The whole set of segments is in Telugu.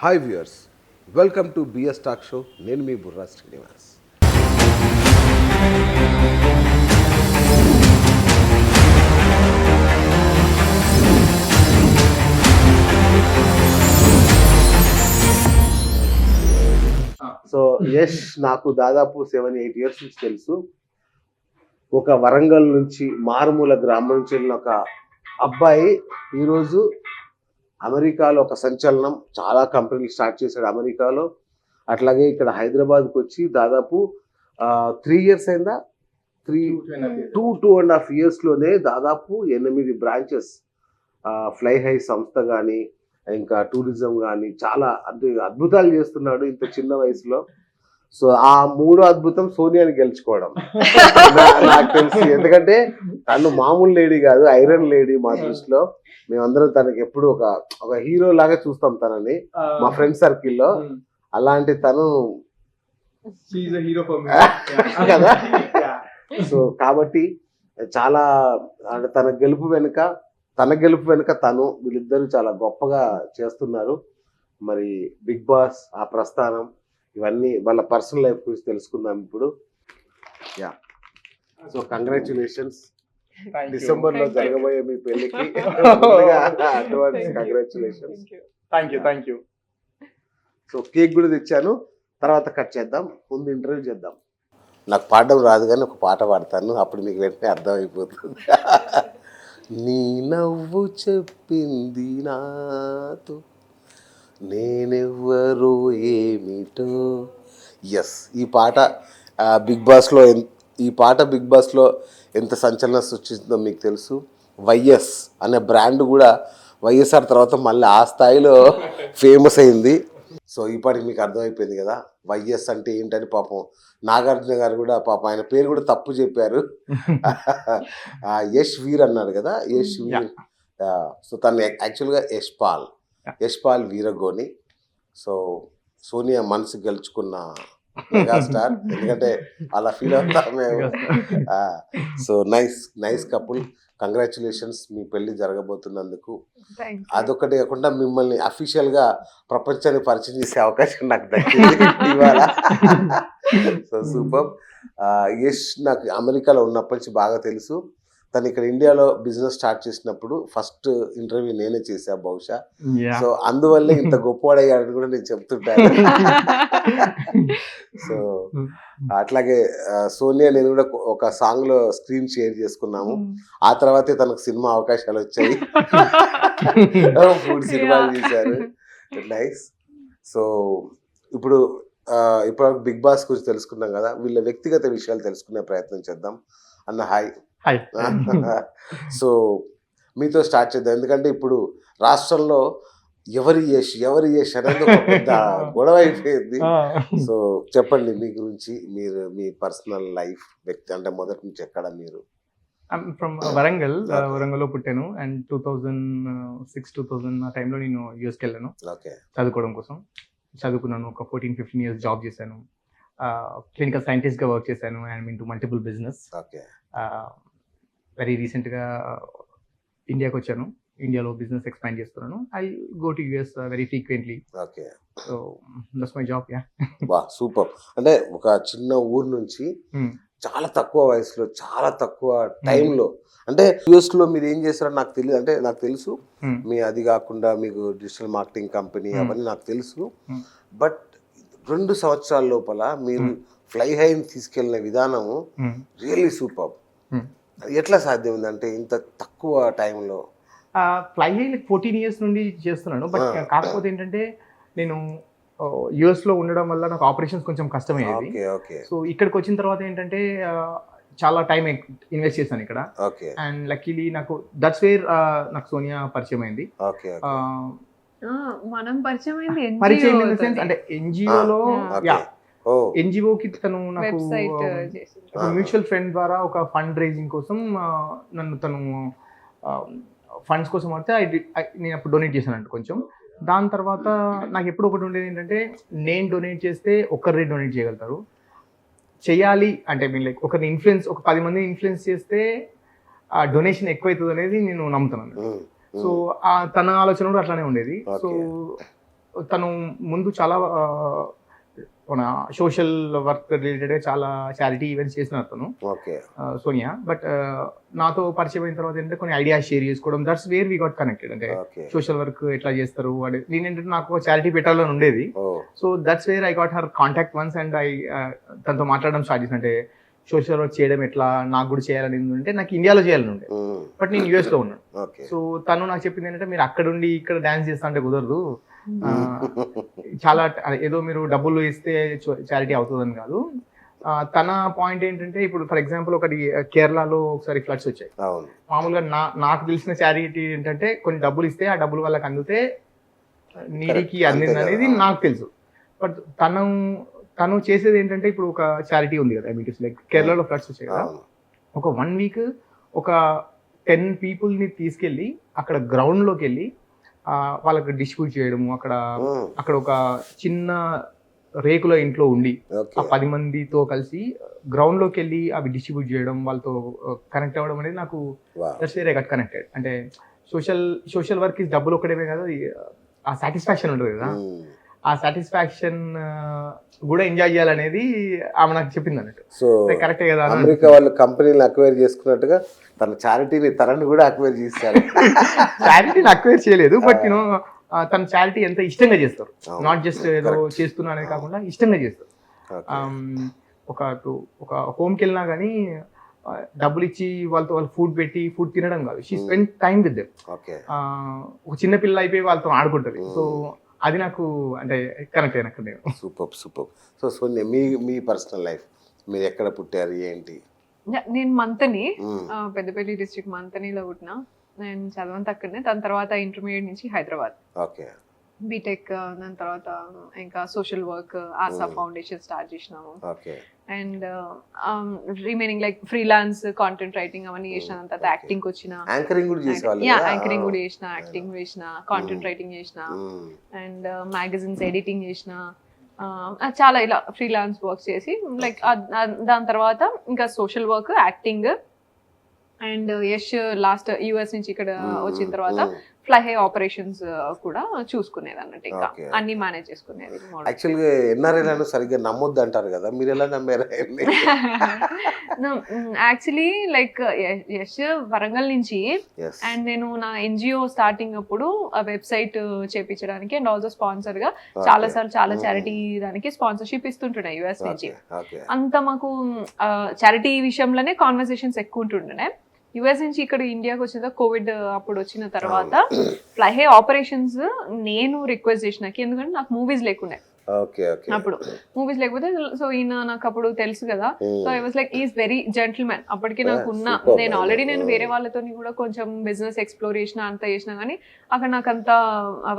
Hi viewers, welcome to BS talk show. నేను మీ బుర్రా శ్రీనివాస్. సో యష్ నాకు దాదాపు 7-8 ఇయర్స్ నుంచి తెలుసు. ఒక వరంగల్ నుంచి మారుమూల గ్రామం నుంచి వెళ్ళిన ఒక అబ్బాయి ఈరోజు అమెరికాలో ఒక సంచలనం. చాలా కంపెనీలు స్టార్ట్ చేశాడు అమెరికాలో. అట్లాగే ఇక్కడ హైదరాబాద్కి వచ్చి దాదాపు 3 ఇయర్స్ అయిందా, 2.5 ఇయర్స్లోనే దాదాపు 8 బ్రాంచెస్, ఫ్లై హై సంస్థ కానీ ఇంకా టూరిజం కానీ చాలా అద్భుతాలు చేస్తున్నాడు ఇంత చిన్న వయసులో. సో ఆ 3వ అద్భుతం సోనియాని గెలుచుకోవడం నాకు తెలిసి. ఎందుకంటే తను మామూలు లేడీ కాదు, ఐరన్ లేడీ మా దృష్టిలో. మేమందరం తనకి ఎప్పుడు ఒక హీరో లాగా చూస్తాం తనని మా ఫ్రెండ్ సర్కిల్లో. అలాంటి తను కదా. సో కాబట్టి చాలా అంటే తన గెలుపు వెనుక తను వీళ్ళిద్దరూ చాలా గొప్పగా చేస్తున్నారు. మరి బిగ్ బాస్ ఆ ప్రస్థానం ఇవన్నీ వాళ్ళ పర్సనల్ లైఫ్ గురించి తెలుసుకుందాం ఇప్పుడు. Yeah, so congratulations. డిసెంబర్ లో జరగబోయే మీ పెళ్లికి advance congratulations. Thank you. So cake కూడా తెచ్చాను, తర్వాత కట్ చేద్దాం. ముందు ఇంటర్వ్యూ చేద్దాం. నాకు పాడడం రాదు కానీ ఒక పాట పాడతాను, అప్పుడు మీకు వెంటనే అర్థమైపోతుంది. నీ నవ్వు చెప్పింది నాతో నేనెవ్వరో ఏమిటో. ఎస్, ఈ పాట బిగ్ బాస్లో ఎంత సంచలనం సృష్టించిందో మీకు తెలుసు. వైఎస్ అనే బ్రాండ్ కూడా వైఎస్ఆర్ తర్వాత మళ్ళీ ఆ స్థాయిలో ఫేమస్ అయింది. సో ఈ పాటికి మీకు అర్థమైపోయింది కదా వైఎస్ అంటే ఏంటని. పాపం నాగార్జున గారు కూడా పాపం ఆయన పేరు కూడా తప్పు చెప్పారు. యష్ వీర్ అన్నారు కదా, యష్ వీర్. సో తను యాక్చువల్గా యశ్పాల్ వీరగోని. సో సోనియా మనసు గెలుచుకున్న మెగాస్టార్. ఎందుకంటే అలా ఫీల్ అవుతాం మేము. So nice couple. కంగ్రాచులేషన్స్ మీ పెళ్లి జరగబోతున్నందుకు. అదొకటి కాకుండా మిమ్మల్ని అఫీషియల్ గా ప్రపంచాన్ని పరిచయం చేసే అవకాశం నాకు దక్కింది ఇవాళ. So super. యష్ నాకు అమెరికాలో ఉన్నప్పటి నుంచి బాగా తెలుసు. తను ఇక్కడ ఇండియాలో బిజినెస్ స్టార్ట్ చేసినప్పుడు ఫస్ట్ ఇంటర్వ్యూ నేనే చేశా బహుశా. సో అందువల్లే ఇంత గొప్పవాడయ్యాడని కూడా నేను చెప్తుంటాను. సో అట్లాగే సోనియా నేను కూడా ఒక సాంగ్ లో స్క్రీన్ షేర్ చేసుకున్నాము. ఆ తర్వాతే తనకు సినిమా అవకాశాలు వచ్చాయి. ఫుడ్ సినిమాలు చేశారు. నైస్. సో ఇప్పుడు బిగ్ బాస్ గురించి తెలుసుకున్నాం కదా, వీళ్ళ వ్యక్తిగత విషయాలు తెలుసుకునే ప్రయత్నం చేద్దాం. అన్న హాయ్. సో మీతో స్టార్ట్ చేద్దాం. ఎందుకంటే ఇప్పుడు రాష్ట్రంలో ఎవరి యష్ అనేది ఒక పెద్ద గొడవ అయిపోయింది. సో చెప్పండి మీ గురించి, మీరు మీ పర్సనల్ లైఫ్, వ్యక్తి అంటే మొదటి నుంచి ఎక్కడ మీరు? ఫ్రమ్ వరంగల్లో పుట్టాను. అండ్ 2006-2000 ఆ టైంలో నేను యూఎస్కి వెళ్ళాను చదువుకోవడం కోసం. చదువుకున్నాను. ఒక 14-15 ఇయర్స్ జాబ్ చేశాను. క్లినికల్ సైంటిస్ట్గా వర్క్ చేశాను. And into multiple business. Very రీసెంట్గా ఇండియాకి వచ్చాను. ఇండియాలో బిజినెస్ ఎక్స్పాండ్ చేస్తున్నాను. I go to US very frequently. So that's my job. వా, సూపర్. అంటే ఒక చిన్న ఊరు నుంచి చాలా తక్కువ వయసులో, చాలా తక్కువ టైంలో, అంటే యుఎస్ లో మీరు ఏం చేస్తారో నాకు తెలియదు. అంటే నాకు తెలుసు మీ అది కాకుండా మీకు డిజిటల్ మార్కెటింగ్ కంపెనీ అవన్నీ నాకు తెలుసు. బట్ 2 సంవత్సరాల లోపల మీరు ఫ్లై హైని తీసుకెళ్లిన విధానము రియల్లీ సూపర్. ఎట్లా సాధ్యం ఉందంటే ఇంత తక్కువ టైంలో? ఫ్లై హై 14 ఇయర్స్ నుండి చేస్తున్నాను. బట్ కాకపోతే ఏంటంటే నేను యుఎస్ లో ఉండడం వల్ల నాకు ఆపరేషన్స్ కొంచెం కష్టమయ్యేది. సో ఇక్కడికి వచ్చిన తర్వాత ఏంటంటే చాలా టైం ఇన్వెస్ట్ చేశాను ఇక్కడ. అండ్ లక్కీలీ నాకు దట్స్ వేర్ నాకు సోనియా పరిచయం అయింది. మనం పరిచయం ఇన్ ద సెన్స్ అంటే ఎన్జిఓలో, ఎన్జిఓకి తను నాకు మ్యూచువల్ ఫ్రెండ్ ద్వారా ఒక ఫండ్ రైజింగ్ కోసం తను ఫండ్స్ కోసం అయితే నేను అప్పుడు డొనేట్ చేశానంట కొంచెం. దాని తర్వాత నాకు ఎప్పుడు ఒకటి ఉండేది ఏంటంటే, నేను డొనేట్ చేస్తే ఒక్కరి డొనేట్ చేయగలుగుతారు, చేయాలి అంటే మీన్ లైక్ ఒకరిని ఇన్ఫ్లుయెన్స్, ఒక 10 మందిని ఇన్ఫ్లుయెన్స్ చేస్తే ఆ డొనేషన్ ఎక్కువైతుంది అనేది నేను నమ్ముతున్నాను. సో తన ఆలోచన కూడా అట్లానే ఉండేది. సో తను ముందు చాలా మన సోషల్ వర్క్ రిలేటెడ్గా చాలా చారిటీ ఈవెంట్స్ చేసిన తను ఓకే సోనియా. బట్ నాతో పరిచయం అయిన తర్వాత ఏంటంటే కొన్ని ఐడియాస్ షేర్ చేసుకోవడం, that's where we got connected. అంటే ఓకే సోషల్ వర్క్ ఎట్లా చేస్తారు అని నేనేంటంటే నాకు చారిటీ పెట్టాలని ఉండేది. So that's where I got her contact once and తనతో మాట్లాడడం స్టార్ట్ చేసిన. అంటే సోషల్ వర్క్ చేయడం ఎట్లా నాకు కూడా చేయాలని ఉంటే నాకు ఇండియాలో చేయాలని ఉండే, బట్ నేను యూఎస్ లో ఉన్నాను. సో తను నాకు చెప్పింది ఏంటంటే మీరు అక్కడ ఉండి ఇక్కడ డాన్స్ చేస్తా అంటే కుదరదు, చాలా ఏదో మీరు డబ్బులు ఇస్తే చారిటీ అవుతుందని కాదు. తన పాయింట్ ఏంటంటే ఇప్పుడు ఫర్ ఎగ్జాంపుల్ ఒకటి కేరళలో ఒకసారి ఫ్లడ్స్ వచ్చాయి. మామూలుగా నాకు తెలిసిన చారిటీ ఏంటంటే కొన్ని డబ్బులు ఇస్తే ఆ డబ్బులు వాళ్ళకి అందితే నీడికి అందింది అనేది నాకు తెలుసు. బట్ తను చేసేది ఏంటంటే ఇప్పుడు ఒక చారిటీ ఉంది కదా, మీకు లైక్ కేరళలో ఫ్లడ్స్ వచ్చాయి కదా, ఒక 1 week ఒక 10 peopleని తీసుకెళ్ళి అక్కడ గ్రౌండ్లోకి వెళ్ళి వాళ్ళకి డిస్ట్రిబ్యూట్ చేయడము, అక్కడ ఒక చిన్న రేకుల ఇంట్లో ఉండి ఆ 10 మందితో కలిసి గ్రౌండ్ లోకి వెళ్ళి అవి డిస్ట్రిబ్యూట్ చేయడం, వాళ్ళతో కనెక్ట్ అవ్వడం అనేది నాకు that's where I got connected. అంటే సోషల్ వర్క్ ఇస్ డబ్బులు ఒక్కడేమే కదా, ఆ సాటిస్ఫాక్షన్ ఉంటుంది కదా, ఆ సాటిస్ఫాక్షన్ కూడా ఎంజాయ్ చేయాలనేది ఆమె నాకు చెప్పింది అన్నట్టు. సో కరెక్టే కదా, అమెరికా వాళ్ళు కంపెనీలు అక్వైర్ చేసుకున్నట్టుగా తన చారిటీని తనని కూడా అక్వైర్ చేస్తారు. చారిటీని అక్వైర్ చేయలేదు, బట్ యూనో తన చారిటీ ఎంత ఇష్టంగా చేస్తారు, నాట్ జస్ట్ ఏదో చేస్తున్నా అనేది కాకుండా ఇష్టంగా చేస్తారు. ఒక హోమ్కి వెళ్ళినా కానీ డబ్బులు ఇచ్చి వాళ్ళతో ఫుడ్ పెట్టి ఫుడ్ తినడం కాదు, she spend time with them. ఒక చిన్న పిల్ల అయిపోయి వాళ్ళతో ఆడుకుంటుంది. సో అది నాకు అంటే కనెక్ట్ అయిన అక్కడ నేను. సూపర్. సో మీ పర్సనల్ లైఫ్, మీరు ఎక్కడ పుట్టారు ఏంటి? నేను మంతని, పెద్దపల్లి డిస్ట్రిక్ట్ మంతనిలో పుట్టిన. నేను చదవంత అక్కడనే. దాని తర్వాత ఇంటర్మీడియట్ నుంచి హైదరాబాద్, ఓకే బీటెక్. దాని తర్వాత ఇంకా సోషల్ వర్క్ ఆసా ఫౌండేషన్ స్టార్ట్ చేసినాము. And remaining like freelance content writing అవన్నీ చేసిన. తర్వాత యాక్టింగ్ వచ్చిన, యాంకరింగ్ కూడా చేసిన, యాక్టింగ్ చేసిన, కాంటెంట్ రైటింగ్ చేసిన, అండ్ మ్యాగజైన్స్ ఎడిటింగ్ చేసిన. చాలా ఇలా ఫ్రీలాన్స్ వర్క్ చేసి లైక్ దాని తర్వాత ఇంకా social work, acting. And Yash last US నుంచి ఇక్కడ వచ్చిన తర్వాత ఫ్లైహే ఆపరేషన్స్ కూడా చూసుకునేది అన్నట్టు, ఇంకా అన్ని మేనేజ్ చేసుకునేది. యాక్చువల్గా ఎన్ఆర్ఐలను సరిగ్గా నమ్మొద్దు అంటారు కదా, మీరు ఎలా నమ్మారు? యాక్చువల్లీ లైక్ యష్ వరంగల్ నుంచి, అండ్ నేను నా ఎన్జిఓ స్టార్టింగ్ అప్పుడు ఆ వెబ్సైట్ చేపించడానికి అండ్ ఆల్సో స్పాన్సర్ గా చాలా సార్లు చాలా చారిటీ దానికి స్పాన్సర్షిప్ ఇస్తుంటుండే యుఎస్ నుంచి. అంత మాకు చారిటీ విషయంలోనే కాన్వర్సేషన్స్ ఎక్కువ ఉంటుండే. యుఎస్ నుంచి ఇక్కడ ఇండియాకి వచ్చిన కోవిడ్ అప్పుడు వచ్చిన తర్వాత ఫ్లైహే ఆపరేషన్స్ నేను రిక్వెస్ట్ చేసినాకి, ఎందుకంటే నాకు మూవీస్ లేకుండే అప్పుడు, మూవీస్ లేకపోతే. సో ఈయన నాకు అప్పుడు తెలుసు కదా, so I was like is very gentleman. అప్పటికి నాకు ఉన్న నేను ఆల్రెడీ నేను వేరే వాళ్ళతో కూడా కొంచెం బిజినెస్ ఎక్స్ప్లోర్ చేసిన, అంత చేసినా కానీ అక్కడ నాకు అంత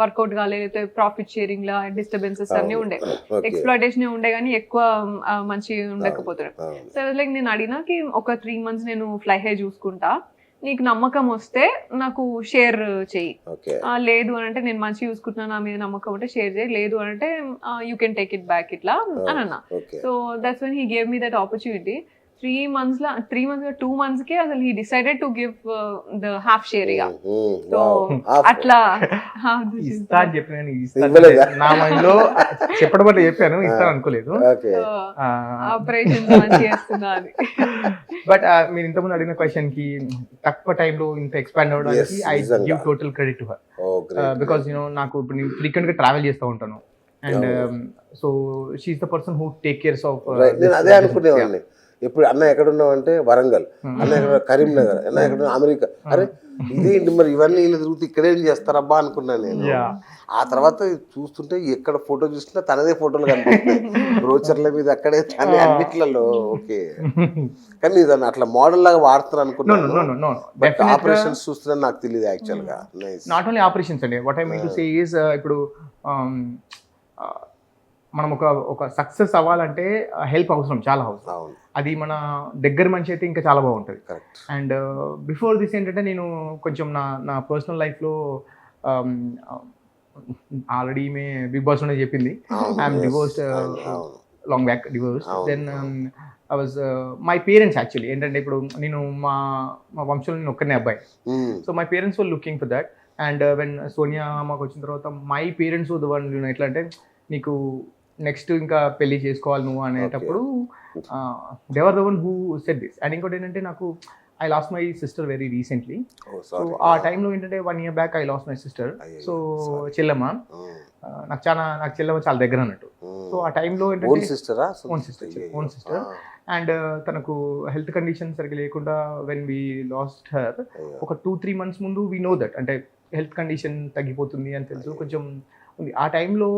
వర్కౌట్ కాలేదు. ప్రాఫిట్ షేరింగ్ లా డిస్టర్బెన్సెస్ అన్ని ఉండే, ఎక్స్ప్లాయిటేషన్ ఉండే కానీ ఎక్కువ మంచి ఉండకపోతున్నాయి. సో లైక్ నేను అడిగినాకి ఒక 3 months నేను ఫ్లైహే చూసుకుంటా, నీకు నమ్మకం వస్తే నాకు షేర్ చెయ్యి, లేదు అని అంటే నేను మంచి చూసుకుంటున్నా, నా మీద నమ్మకం ఉంటే షేర్ చేయి, లేదు అని అంటే you can take it back ఇట్లా అని అన్నా. So that's when he gave me that opportunity. 2 months కి అసలు he decided to give the half share. ఇక సో అట్లా నా మైండ్ లో చెప్పడం వల్ల చెప్పాను, ఇస్తాను అనుకోలేదు. ఆపరేషన్ మంచి చేస్తున్నా అది. బట్ మీరు ఇంతకుముందు అడిగిన క్వశ్చన్ కి తక్కువ టైంలో ఇంత ఎక్స్పాండ్ అవ్వడానికి I give total credit to her. Because you know నాకు ఇప్పుడు నేను ఫ్రీక్వెంట్ గా ట్రావెల్ చేస్తూ ఉంటాను, and so she is the person who take cares of. నేను అదే అనుకునేవాడిని, ఇప్పుడు అన్న ఎక్కడున్నావు అంటే వరంగల్, అన్న ఎక్కడ కరీంనగర్, అన్న ఎక్కడ అమెరికా. అరే ఇదేంటి మరి ఇవన్నీ ఇలా తిరుగుతూ ఇక్కడేం చేస్తారబ్బా అనుకున్నాను నేను. ఆ తర్వాత చూస్తుంటే ఎక్కడ ఫోటో చూసినా తనదే ఫోటోలు కనిపిస్తాయి, బ్రోచర్ల మీద అక్కడే తనే అన్నిట్లలో. ఓకే, కానీ దాన్ని అట్లా మోడల్ లాగా వాడుతారు అనుకున్నాను, బట్ ఆపరేషన్స్ చూస్తున్నా నాకు తెలియదు యాక్చువల్ గా. నాట్ ఓన్లీ ఆపరేషన్స్ అండి, what I mean to say is ఇప్పుడు మనం ఒక సక్సెస్ అవ్వాలంటే హెల్ప్ అవసరం, చాలా అవసరం. అది మన దగ్గర మనిషి అయితే ఇంకా చాలా బాగుంటుంది. అండ్ బిఫోర్ దిస్ ఏంటంటే నేను కొంచెం నా పర్సనల్ లైఫ్లో ఆల్రెడీ ఈమె బిగ్ బాస్ లోనే చెప్పింది, I'm divorced long back divorce. Then I was my parents actually ఏంటంటే ఇప్పుడు నేను మా వంశంలో నేను ఒక్కనే అబ్బాయి. So my parents were looking for that. And when Sonia మాకు వచ్చిన తర్వాత మై పేరెంట్స్ ద వన్ ఎట్లా అంటే నీకు నెక్స్ట్ ఇంకా పెళ్లి చేసుకోవాలి నువ్వు అనేటప్పుడు they were the one who said this. And ఇంకోటి ఏంటంటే నాకు I lost my sister very recently. So ఆ టైంలో ఏంటంటే 1 year back I lost my sister. So చెల్లెమ్మ నాకు చెల్లెమ్మ చాలా దగ్గర అన్నట్టు. సో ఆ టైంలో ఏంటంటే ఓన్ సిస్టర్ అండ్ తనకు హెల్త్ కండిషన్ సరిగ్గా లేకుండా వెన్ వీ లాస్ట్ హర్ ఒక 2-3 months ముందు వీ నో దట్ అంటే హెల్త్ కండిషన్ తగ్గిపోతుంది అని తెలుసు కొంచెం ఉంది. ఆ టైంలో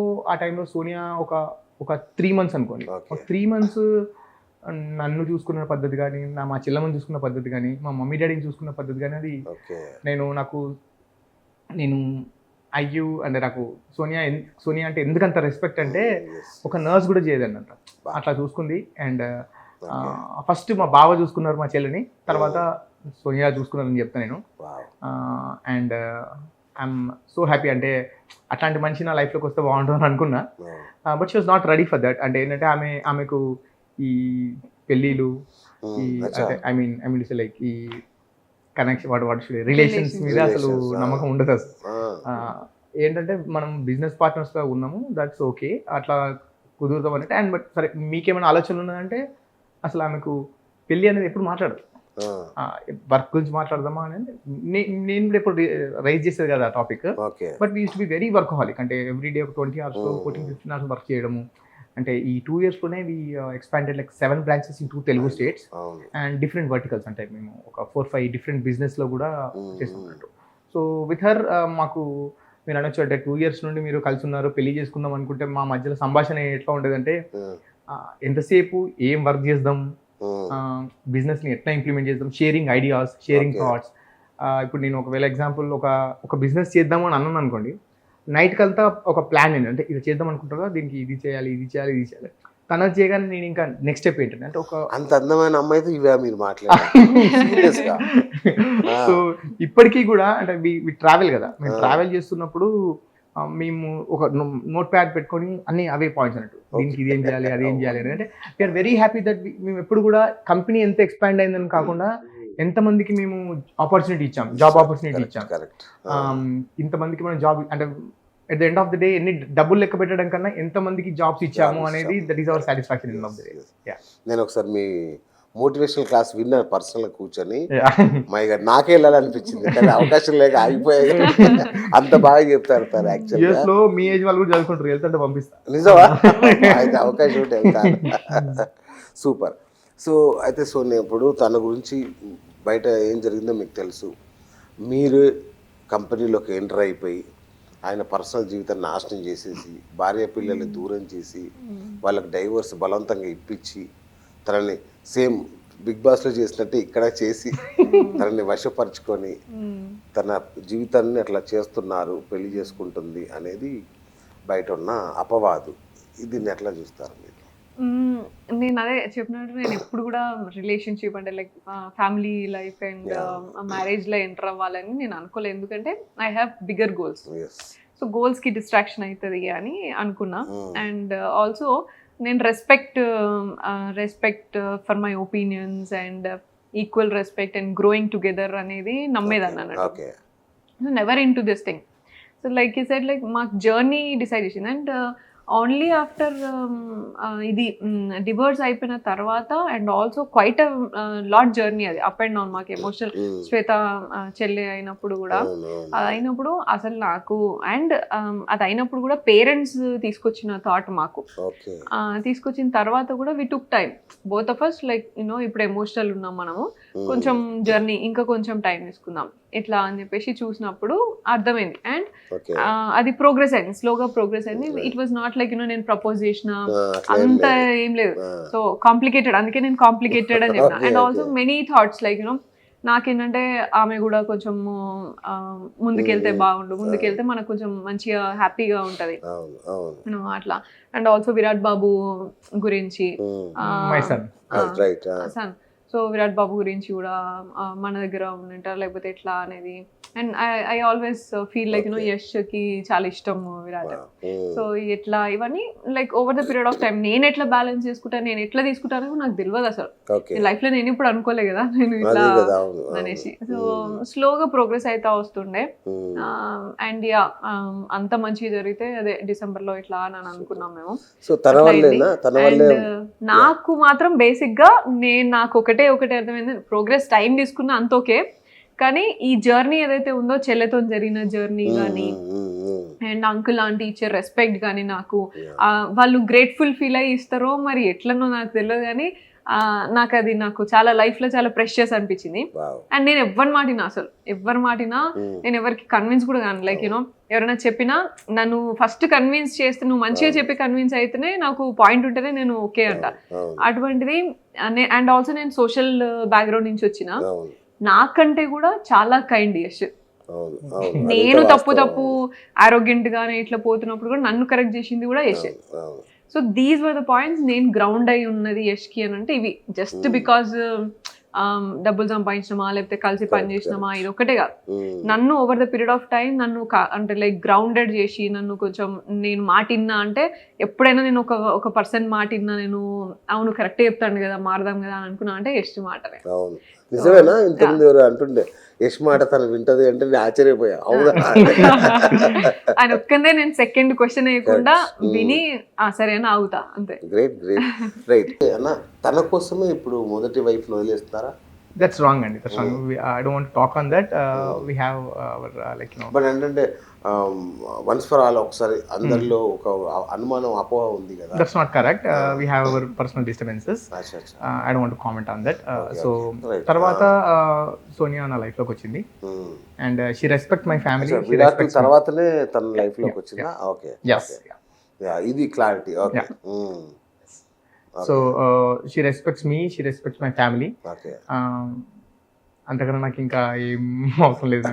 సోనియా ఒక 3 months అనుకోండి, ఒక 3 months నన్ను చూసుకున్న పద్ధతి కానీ మా చెల్లెమ్మని చూసుకున్న పద్ధతి కానీ మా మమ్మీ డాడీని చూసుకున్న పద్ధతి కానీ అది నేను అయ్యూ అంటే నాకు సోనియా అంటే ఎందుకంత రెస్పెక్ట్ అంటే ఒక నర్స్ కూడా చేయదన్నట్టు అట్లా చూసుకుంది. అండ్ ఫస్ట్ మా బావ చూసుకున్నారు మా చెల్లిని, తర్వాత సోనియా చూసుకున్నారని చెప్తాను నేను. అండ్ ఐఎమ్ సో హ్యాపీ అంటే అట్లాంటి మనిషి నా లైఫ్లోకి వస్తే బాగుంటుంది అనుకున్నా. But she was not ready for that. అంటే ఏంటంటే ఆమెకు ఈ పెళ్ళిళ్ళు ఈ అంటే ఐ మీన్ లైక్ ఈ కనెక్షన్ రిలేషన్స్ మీద అసలు నమ్మకం ఉండదు అసలు. ఏంటంటే మనం బిజినెస్ పార్ట్నర్స్గా ఉన్నాము, దట్స్ ఓకే, అట్లా కుదురుతాం అంటే. అండ్ బట్ సరే మీకేమైనా ఆలోచనలు ఉన్నాయంటే అసలు ఆమెకు పెళ్ళి అనేది ఎప్పుడు మాట్లాడదు, వర్క్ గురించి మాట్లాడదామా అనేది నేను కూడా ఎప్పుడు రైజ్ చేసేది కదా topic. But we use to be very workaholic అంటే ఎవ్రీ డే ఒక 20 hours 14-15 hours వర్క్ చేయడము. అంటే ఈ 2 yearsలోనే we expanded like 7 branches in 2 Telugu states and different verticals. అంటే మేము ఒక 4-5 డిఫరెంట్ బిజినెస్లో కూడా చేస్తున్నట్టు. సో విత్ హర్ మాకు మీరు అనొచ్చు అంటే 2 years నుండి మీరు కలిసి ఉన్నారు, పెళ్లి చేసుకుందాం అనుకుంటే మా మధ్యలో సంభాషణ ఎట్లా ఉండేదంటే ఎంతసేపు ఏం వర్క్ చేద్దాం, బిజినెస్ని ఎట్లా ఇంప్లిమెంట్ చేద్దాం, షేరింగ్ ఐడియాస్, షేరింగ్ థాట్స్. ఇప్పుడు నేను ఒకవేళ ఎగ్జాంపుల్ ఒక బిజినెస్ చేద్దాము అని అన్నాను అనుకోండి, నైట్కి అంతా ఒక ప్లాన్ ఏంటంటే ఇది చేద్దాం అనుకుంటారా, దీనికి ఇది చేయాలి. తనది చేయగానే నేను ఇంకా నెక్స్ట్ స్టెప్ ఏంటంటే అంటే ఒక అంత అందమైన అమ్మాయితో ఇవే మీరు మాట్లాడారు. సో ఇప్పటికీ కూడా అంటే ట్రావెల్ కదా, మేము ట్రావెల్ చేస్తున్నప్పుడు మేము ఒక నోట్ ప్యాడ్ పెట్టుకొని అన్ని అవే పాయింట్స్ అన్నట్టు, దీనికి ఇదేం చేయాలి అదేం చేయాలి అని. అంటే వీఆర్ వెరీ హ్యాపీ దట్ మేము ఎప్పుడు కూడా కంపెనీ ఎంత ఎక్స్పాండ్ అయిందని కాకుండా ఎంతమందికి మేము ఆపర్చునిటీ ఇచ్చాం, జాబ్ ఆపర్చునిటీ ఇచ్చాం. ఇంతమందికి మనం జాబ్ అంటే at the end of the day ఎన్ని డబ్బులు లెక్క పెట్టడం కన్నా ఎంతమందికి జాబ్స్ ఇచ్చాము అనేది that is our satisfaction end of the day. నేను ఒకసారి మీ మోటివేషనల్ క్లాస్ విన్నారు పర్సనల్గా కూర్చొని, మై గాడ్ నాకే వెళ్ళాలనిపించింది కానీ అవకాశం లేక ఆగిపోయాయి. అంత బాగా చెప్తారు సార్. యాక్చువల్గా మీ ఏజ్ వాళ్ళు కూడా చదువుకుంటారు, వెళ్తుంటే పంపిస్తారు. నిజమా? అయితే అవకాశం ఉంటే వెళ్తాను. సూపర్. సో అయితే సోనియా ఇప్పుడు తన గురించి బయట ఏం జరిగిందో మీకు తెలుసు. మీరు కంపెనీలోకి ఎంటర్ అయిపోయి ఆయన పర్సనల్ జీవితాన్ని నాశనం చేసేసి భార్య పిల్లల్ని దూరం చేసి వాళ్ళకి డైవర్స్ బలవంతంగా ఇప్పించి తనని సేమ్ బిగ్ బాస్లో చేసినట్టు ఇక్కడ చేసి తనని వశపరుచుకొని తన జీవితాన్ని అట్లా చేస్తున్నారు, పెళ్లి చేసుకుంటుంది అనేది బయట ఉన్న అపవాదు. దీన్ని ఎట్లా చూస్తారు మీరు? నేను అదే చెప్పినట్టు నేను ఎప్పుడు కూడా రిలేషన్షిప్ అంటే లైక్ ఫ్యామిలీ లైఫ్ అండ్ మ్యారేజ్లో ఎంటర్ అవ్వాలని నేను అనుకోలేదు. ఎందుకంటే I have bigger goals. So గోల్స్కి డిస్ట్రాక్షన్ అవుతుంది అని అనుకున్నా. అండ్ ఆల్సో నేను respect for my opinions and equal respect and growing together అనేది నమ్మేదాన్ని అన్నట్టు. Never into this thing. So like ఈ సైడ్ లైక్ మాకు జర్నీ డిసైడ్ చేసింది. అండ్ ఓన్లీ ఆఫ్టర్ ఇది డివోర్స్ అయిపోయిన తర్వాత and also quite lot journey అది అప్ అండ్ డౌన్ మాకు ఎమోషనల్. శ్వేత చెల్లి అయినప్పుడు కూడా అది అయినప్పుడు అసలు నాకు అండ్ అది అయినప్పుడు కూడా పేరెంట్స్ తీసుకొచ్చిన థాట్ మాకు తీసుకొచ్చిన తర్వాత కూడా we took time both of us like ఇప్పుడు ఎమోషనల్ ఉన్నాం మనము, కొంచెం జర్నీ ఇంకా కొంచెం టైం తీసుకుందాం ఇట్లా అని చెప్పేసి చూసినప్పుడు అర్థమైంది. అండ్ అది ప్రోగ్రెస్ అయింది, స్లోగా ప్రోగ్రెస్ అయింది. ఇట్ వాజ్ నాట్ లైక్ నేను ప్రపోజ్ చేసిన అంత ఏం లేదు. సో కాంప్లికేటెడ్, అందుకే నేను కాంప్లికేటెడ్ అని చెప్పిన. And also many thoughts like నాకేంటంటే ఆమె కూడా కొంచెం ముందుకెళ్తే బాగుండు, ముందుకెళ్తే మనకు కొంచెం మంచిగా హ్యాపీగా ఉంటది అట్లా. అండ్ ఆల్సో విరాట్ బాబు గురించి సన్. సో విరాట్ బాబు గురించి కూడా మన దగ్గర ఉంటారు లేకపోతే ఎట్లా అనేది. And I always feel like యష్కి చాలా ఇష్టం విరాట్. సో ఎట్లా ఇవన్నీ like over the period of time నేను ఎట్లా బ్యాలెన్స్ చేసుకుంటాను, నేను ఎట్లా తీసుకుంటానో నాకు తెలియదు అసలు. లైఫ్ లో నేను ఇప్పుడు అనుకోలే కదా నేను ఇట్లా అనేసి. సో స్లోగా ప్రోగ్రెస్ అయితే వస్తుండే. అండ్ యా అంత మంచిగా జరిగితే అదే డిసెంబర్ లో ఇట్లా అని అనుకున్నాం మేము. నాకు మాత్రం బేసిక్ గా నాకు ఒకటే అర్థమైంది, ప్రోగ్రెస్ టైం తీసుకున్నా అంత ఓకే, కానీ ఈ జర్నీ ఏదైతే ఉందో చెల్లెతో జరిగిన జర్నీ కానీ అండ్ అంకుల్ ఆంటీ ఇచ్చే రెస్పెక్ట్ కానీ నాకు వాళ్ళు గ్రేట్ఫుల్ ఫీల్ అయ్యి ఇస్తారో మరి ఎట్లనో నాకు తెలియదు, కానీ నాకు చాలా లైఫ్ లో చాలా ప్రెషియస్ అనిపించింది. అండ్ నేను ఎవరి మాటినా నేను ఎవరికి కన్విన్స్ కూడా కాను. లైక్ యూనో ఎవరైనా చెప్పినా నన్ను ఫస్ట్ కన్విన్స్ చేస్తే, నువ్వు మంచిగా చెప్పి కన్విన్స్ అయితేనే నాకు పాయింట్ ఉంటేనే నేను ఓకే అంట. అటువంటిది. అండ్ ఆల్సో నేను సోషల్ బ్యాక్గ్రౌండ్ నుంచి వచ్చిన, నాకంటే కూడా చాలా కైండ్ యష్. నేను తప్పు ఆరోగ్యంట్ గానే ఇట్లా పోతున్నప్పుడు కూడా నన్ను కరెక్ట్ చేసింది కూడా Yash. So these were the points. నేను గ్రౌండ్ అయి ఉన్నది యష్కి అని అంటే ఇవి. జస్ట్ బికాజ్ డబ్బులు సంపాదించినామా లేకపోతే కలిసి పని చేసినామా ఇది ఒకటే కాదు. నన్ను over the period of time నన్ను అంటే లైక్ గ్రౌండెడ్ చేసి నన్ను కొంచెం నేను మాటిన్నా అంటే, ఎప్పుడైనా నేను ఒక పర్సన్ మాటిన్నా నేను అవును కరెక్టే చెప్తాను కదా మారదాం కదా అని అనుకున్నా అంటే యష్ మాటనే. నిజమేనా? ఇంతకుముందు ఎవరు అంటుండే యష్ మాట తను వింటది అంటే నేను ఆశ్చర్యపోయా. అవునా? ఆయన ఒక్కనే నేను సెకండ్ క్వశ్చన్ వేయకుండా విని సరే అని అవుతా అంతే. గ్రేట్ రైట్ అన్న. తన కోసమే ఇప్పుడు మొదటి వైఫ్ వదిలేస్తారా? That's wrong, and that's wrong. I don't want to talk on that. We have our like you know. But ఏంటంటే వన్స్ ఫర్ ఆల్ ఒకసారి అందరిలో ఒక అనుమానం అపోహ ఉంది కదా. That's not correct. We have our personal disturbances. I don't want to comment on that. So తర్వాత సోనియా నా లైఫ్ లోకి వచ్చింది and she respect my family. Virat తర్వాతనే తన లైఫ్ లోకి వచ్చిందా? ఓకే. Yes. ఇది clarity. Okay. So she respects me, she respects my family. Okay. అంతకన్నా నాకు ఇంకా ఏం అవసరం లేదు.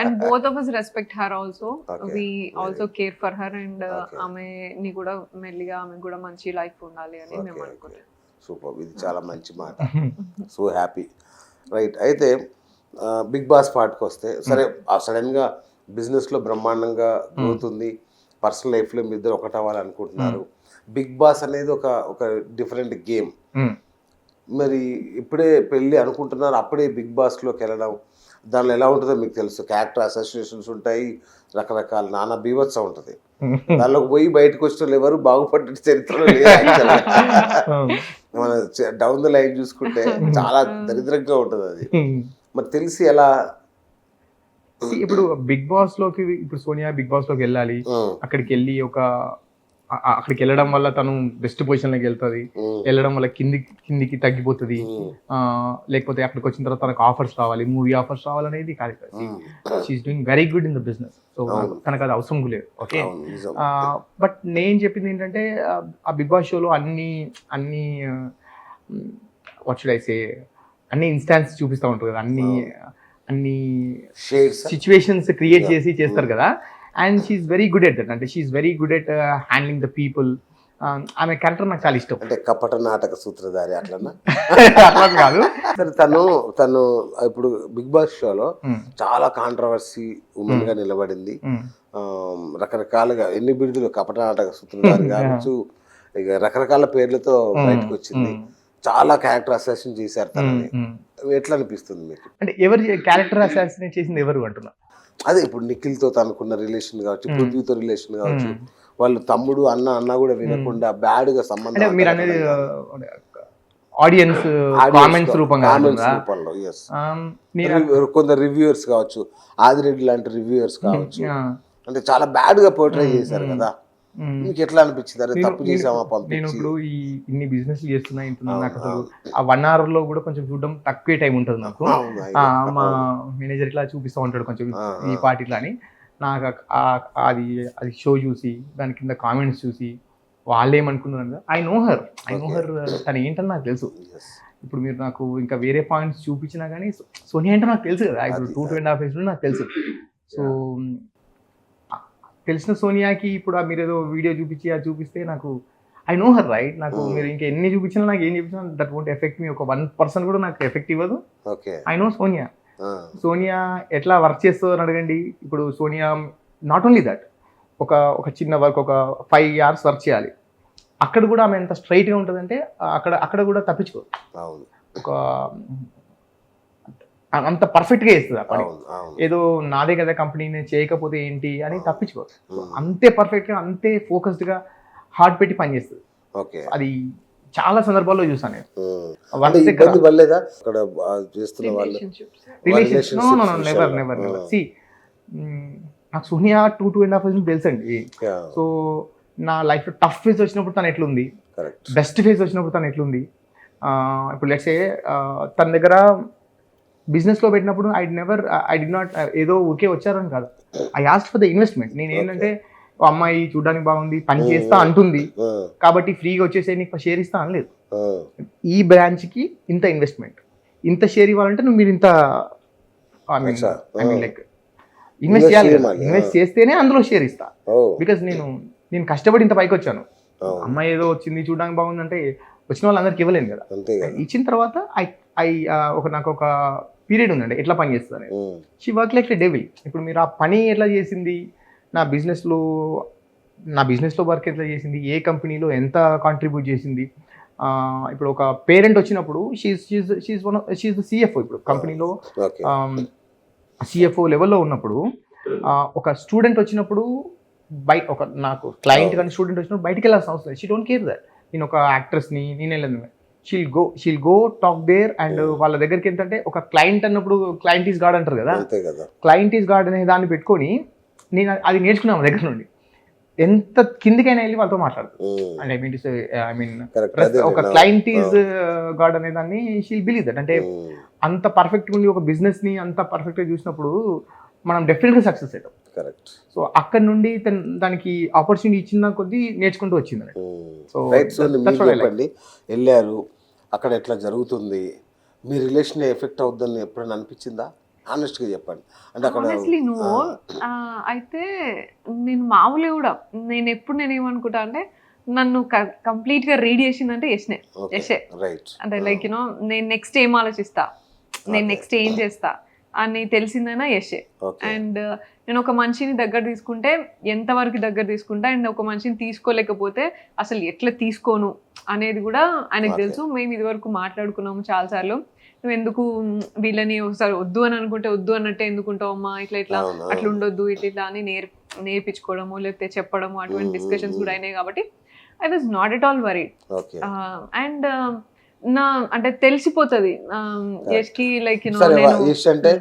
And both of us respect her also. We also care for her and ఆమెని కూడా మెల్లిగా ఆమె కూడా మంచి లైఫ్ ఉండాలి అని మేము అనుకుంటాం. సూపర్. ఇది చాలా మంచి మాట. So happy. రైట్. అయితే బిగ్ బాస్ పార్ట్కి వస్తే, సరే సడన్గా బిజినెస్లో బ్రహ్మాండంగా గ్రోత్ ఉంది, పర్సనల్ లైఫ్లో మీ ఇద్దరు ఒకటి అవ్వాలనుకుంటున్నారు. బిగ్ బాస్ అనేది ఒక డిఫరెంట్ గేమ్. మరి ఇప్పుడే పెళ్ళి అనుకుంటున్నారు, అప్పుడే బిగ్ బాస్లోకి వెళ్ళడం, దానిలో ఎలా ఉంటుందో మీకు తెలుసు. క్యారెక్టర్ అసోసియేషన్స్ ఉంటాయి, రకరకాల నానా బీభత్సం ఉంటుంది. దానిలోకి పోయి బయటకు వచ్చిన ఎవరు బాగుపడ్డ చరిత్రలో లేదు. మన డౌన్ ద లైన్ చూసుకుంటే చాలా దరిద్రంగా ఉంటుంది అది. మరి తెలిసి ఎలా ఇప్పుడు బిగ్ బాస్ లోకి, ఇప్పుడు సోనియా బిగ్ బాస్ లోకి వెళ్ళాలి, అక్కడికి వెళ్ళి అక్కడికి వెళ్ళడం వల్ల తను బెస్ట్ పొజిషన్ లోకి వెళ్తుంది, వెళ్ళడం వల్ల కిందికి తగ్గిపోతుంది, లేకపోతే అక్కడికి వచ్చిన తర్వాత తనకు ఆఫర్స్ రావాలి, మూవీ ఆఫర్స్ రావాలనేది కాదు. She's doing very good in the business. So తనకు అది అవసరం లేదు. ఓకే. బట్ నేను చెప్పింది ఏంటంటే, ఆ బిగ్ బాస్ షోలో అన్ని వాట్ షుడ్ ఐ సే, అన్ని ఇన్స్టాన్స్ చూపిస్తూ ఉంటారు కదా, అన్ని సిచ్యువేషన్స్ క్రియేట్ చేసి చేస్తారు కదా. And she's very good at that. అంటే she's very good at handling the people. ఆమె క్యారెక్టర్ నాకు చాలా ఇష్టం. అంటే కపట నాటక సూత్రధారి అట్లన్నా అట్లా కాదు. తను ఇప్పుడు బిగ్ బాస్ షోలో చాలా కాంట్రవర్సీ ఉమెన్ గా నిలబడింది. రకరకాలుగా ఎన్ని బిరుదులు, కపట నాటక సూత్రధారి కావచ్చు, ఇక రకరకాల పేర్లతో బయటకు వచ్చింది. చాలా క్యారెక్టర్ అసాసినేట్ చేశారు తనని. ఎట్లా అనిపిస్తుంది మీకు? అంటే ఎవరు క్యారెక్టర్ అసాసినేట్ చేసింది ఎవరు అంటున్నా? అదే ఇప్పుడు నిఖిల్తో తనకున్న రిలేషన్ కావచ్చు, పృథ్వీతో రిలేషన్ కావచ్చు, వాళ్ళు తమ్ముడు అన్న కూడా వినకుండా బ్యాడ్ గా సంబంధం. మీరు అనేది ఆడియన్స్ కామెంట్స్ రూపంలో, కొందరు రివ్యూయర్స్ కావచ్చు, ఆదిరెడ్డి లాంటి రివ్యూయర్స్ కావచ్చు, అంటే చాలా బ్యాడ్ గా పోర్ట్రే చేశారు కదా. మీకు ఎట్లా అనిపించింది? అరే తప్పు చేసామా పంపించి? నేను ఇప్పుడు ఇన్ని బిజినెస్ చేస్తున్నా, నాకు అసలు ఆ 1 hour లో కూడా కొంచెం చూడడం తక్కువే టైం ఉంటుంది నాకు. మా మేనేజర్ ఇట్లా చూపిస్తూ ఉంటాడు కొంచెం ఈ పార్టీ ఇట్లా అని. నాకు అది షో చూసి దాని కింద కామెంట్స్ చూసి వాళ్ళు ఏమనుకున్నారు, ఐ నో హర్ తను ఏంటని నాకు తెలుసు. ఇప్పుడు మీరు నాకు ఇంకా వేరే పాయింట్స్ చూపించినా కానీ సోనియా అంటే నాకు తెలుసు కదా. ఇప్పుడు 2.5 years నాకు తెలుసు. సో తెలిసిన సోనియాకి ఇప్పుడు మీరు ఏదో వీడియో చూపిస్తే నాకు ఐ నో హర్ రైట్. నాకు మీరు ఇంకా ఎన్ని చూపించినా నాకు ఏం చూపించినా దట్ వోంట్ ఎఫెక్ట్ మీ. ఒక 1% కూడా నాకు ఎఫెక్ట్ ఇవ్వదు. Okay. I know Sonia. Sonia ఎట్లా వర్క్ చేస్తుందో అని అడగండి. ఇప్పుడు సోనియా నాట్ ఓన్లీ దట్, ఒక చిన్న వర్క్ ఒక 5 hours వర్క్ చేయాలి, అక్కడ కూడా ఆమె ఎంత స్ట్రైట్గా ఉంటుందంటే అక్కడ కూడా తప్పించుకోదు. అవును. ఒక అంత పర్ఫెక్ట్గా చేస్తుంది ఆ పని. ఏదో నాదే కదా కంపెనీ నేను చేయకపోతే ఏంటి అని తప్పించుకోదు. అంతే పర్ఫెక్ట్గా అంతే ఫోకస్డ్గా హార్ట్ పెట్టి పనిచేస్తుంది. ఓకే. అది చాలా సందర్భాల్లో చూసాను నేను. ఇబ్బంది పడలేదా అక్కడ చేస్తున్న వాళ్ళు? నాకు సోనియా 2.5 years తెలుసండి. సో నా లైఫ్ లో టఫ్ ఫేజ్ వచ్చినప్పుడు తను ఎట్లుంది, బెస్ట్ ఫేజ్ వచ్చినప్పుడు తను ఎట్లుంది. ఇప్పుడు లెట్స్ సే తన దగ్గర బిజినెస్ లో పెట్టినప్పుడు ఐ డి నాట్ ఏదో ఊరికే వచ్చారని కాదు, I asked for the investment. నేను ఏంటంటే అమ్మాయి చూడడానికి బాగుంది, పని చేస్తా అంటుంది కాబట్టి ఫ్రీగా వచ్చేసి నీకు షేర్ ఇస్తా అనలేదు. ఈ బ్రాంచ్ కి ఇంత ఇన్వెస్ట్మెంట్, ఇంత షేర్ ఇవ్వాలంటే నువ్వు మీరు ఇంత ఐ మీన్ లైక్ ఇన్వెస్ట్ చేయాలి. ఇన్వెస్ట్ చేస్తేనే అందులో షేర్ ఇస్తా. బికాస్ నేను కష్టపడి ఇంత పైకి వచ్చాను. అమ్మాయి ఏదో వచ్చింది చూడడానికి బాగుందంటే వచ్చిన వాళ్ళందరికి ఇవ్వలేను కదా. ఇచ్చిన తర్వాత నాకు ఒక పీరియడ్ ఉందండి ఎట్లా పని చేస్తుంది. She work like a devil. ఇప్పుడు మీరు ఆ పని ఎట్లా చేసింది, నా బిజినెస్లో వర్క్ ఎట్లా చేసింది, ఏ కంపెనీలో ఎంత కాంట్రిబ్యూట్ చేసింది. ఇప్పుడు ఒక పేరెంట్ వచ్చినప్పుడు షీఈ్ ద సిఎఫ్ఓ. ఇప్పుడు కంపెనీలో సిఎఫ్ఓ లెవెల్లో ఉన్నప్పుడు ఒక స్టూడెంట్ వచ్చినప్పుడు నాకు క్లయింట్ కానీ స్టూడెంట్ వచ్చినప్పుడు బయటికి వెళ్ళాల్సిన అవసరం లేదు. She don't care that. నేను ఒక యాక్ట్రెస్ని నేను వెళ్ళను, she'll go talk there. And వాళ్ళ దగ్గరికి ఏంటంటే ఒక క్లయింట్ అన్నప్పుడు క్లయింట్ ఈజ్ గాడ్ అంటారు కదా, క్లయింట్ ఈజ్ గాడ్ అనే దాన్ని పెట్టుకొని నేను అది నేర్చుకున్నాను దగ్గర నుండి. ఎంత కిందికైనా వెళ్ళి వాళ్ళతో మాట్లాడుతుంది. అండ్ ఐ మీన్ ఒక క్లయింట్ ఈజ్ గాడ్ అనే దాన్ని షీల్ బిలీవ్ దట్. అంటే అంత పర్ఫెక్ట్గా ఉండి ఒక బిజినెస్ ని అంత పర్ఫెక్ట్గా చూసినప్పుడు మనం డెఫినెట్గా సక్సెస్ అవుతాం. కరెక్ట్. సో అక్కడ నుండి దానికి ఆపర్చునిటీ ఇచ్చిన కొద్దీ నేర్చుకుంటూ వచ్చింది. సో చెప్పండి, వెళ్ళారు అక్కడ ఎట్లా జరుగుతుంది, మీ రిలేషన్ ఎఫెక్ట్ అవుద్దని ఎప్పుడైనా అనిపించిందా? ఆనెస్ట్గా చెప్పండి. అంటే అక్కడ అయితే నేను మామూలుగా కూడా నేను ఏమనుకుంటా అంటే నన్ను కంప్లీట్ గా రీడ్ చేసిందంటే యష్నే. అంటే లైక్ యూనో నేను నెక్స్ట్ ఏం ఆలోచిస్తా, నేను నెక్స్ట్ ఏం చేస్తా అని తెలిసిందైనా యషే. అండ్ నేను ఒక మనిషిని దగ్గర తీసుకుంటే ఎంతవరకు దగ్గర తీసుకుంటా, అండ్ ఒక మనిషిని తీసుకోలేకపోతే అసలు ఎట్లా తీసుకోను అనేది కూడా ఆయనకు తెలుసు. మేము ఇది వరకు మాట్లాడుకున్నాము చాలాసార్లు. నువ్వు ఎందుకు వీళ్ళని ఒకసారి వద్దు అని అనుకుంటే వద్దు అన్నట్టే ఎందుకుంటావు అమ్మా, ఇట్లా అట్లా ఉండొద్దు ఇట్లా అని నేర్పించుకోవడము లేకపోతే చెప్పడము అటువంటి డిస్కషన్స్ కూడా అయినాయి. కాబట్టి I was not at all worried. And అంటే తెలిసిపోతుంది యష్కి లైక్ యష్ అంటే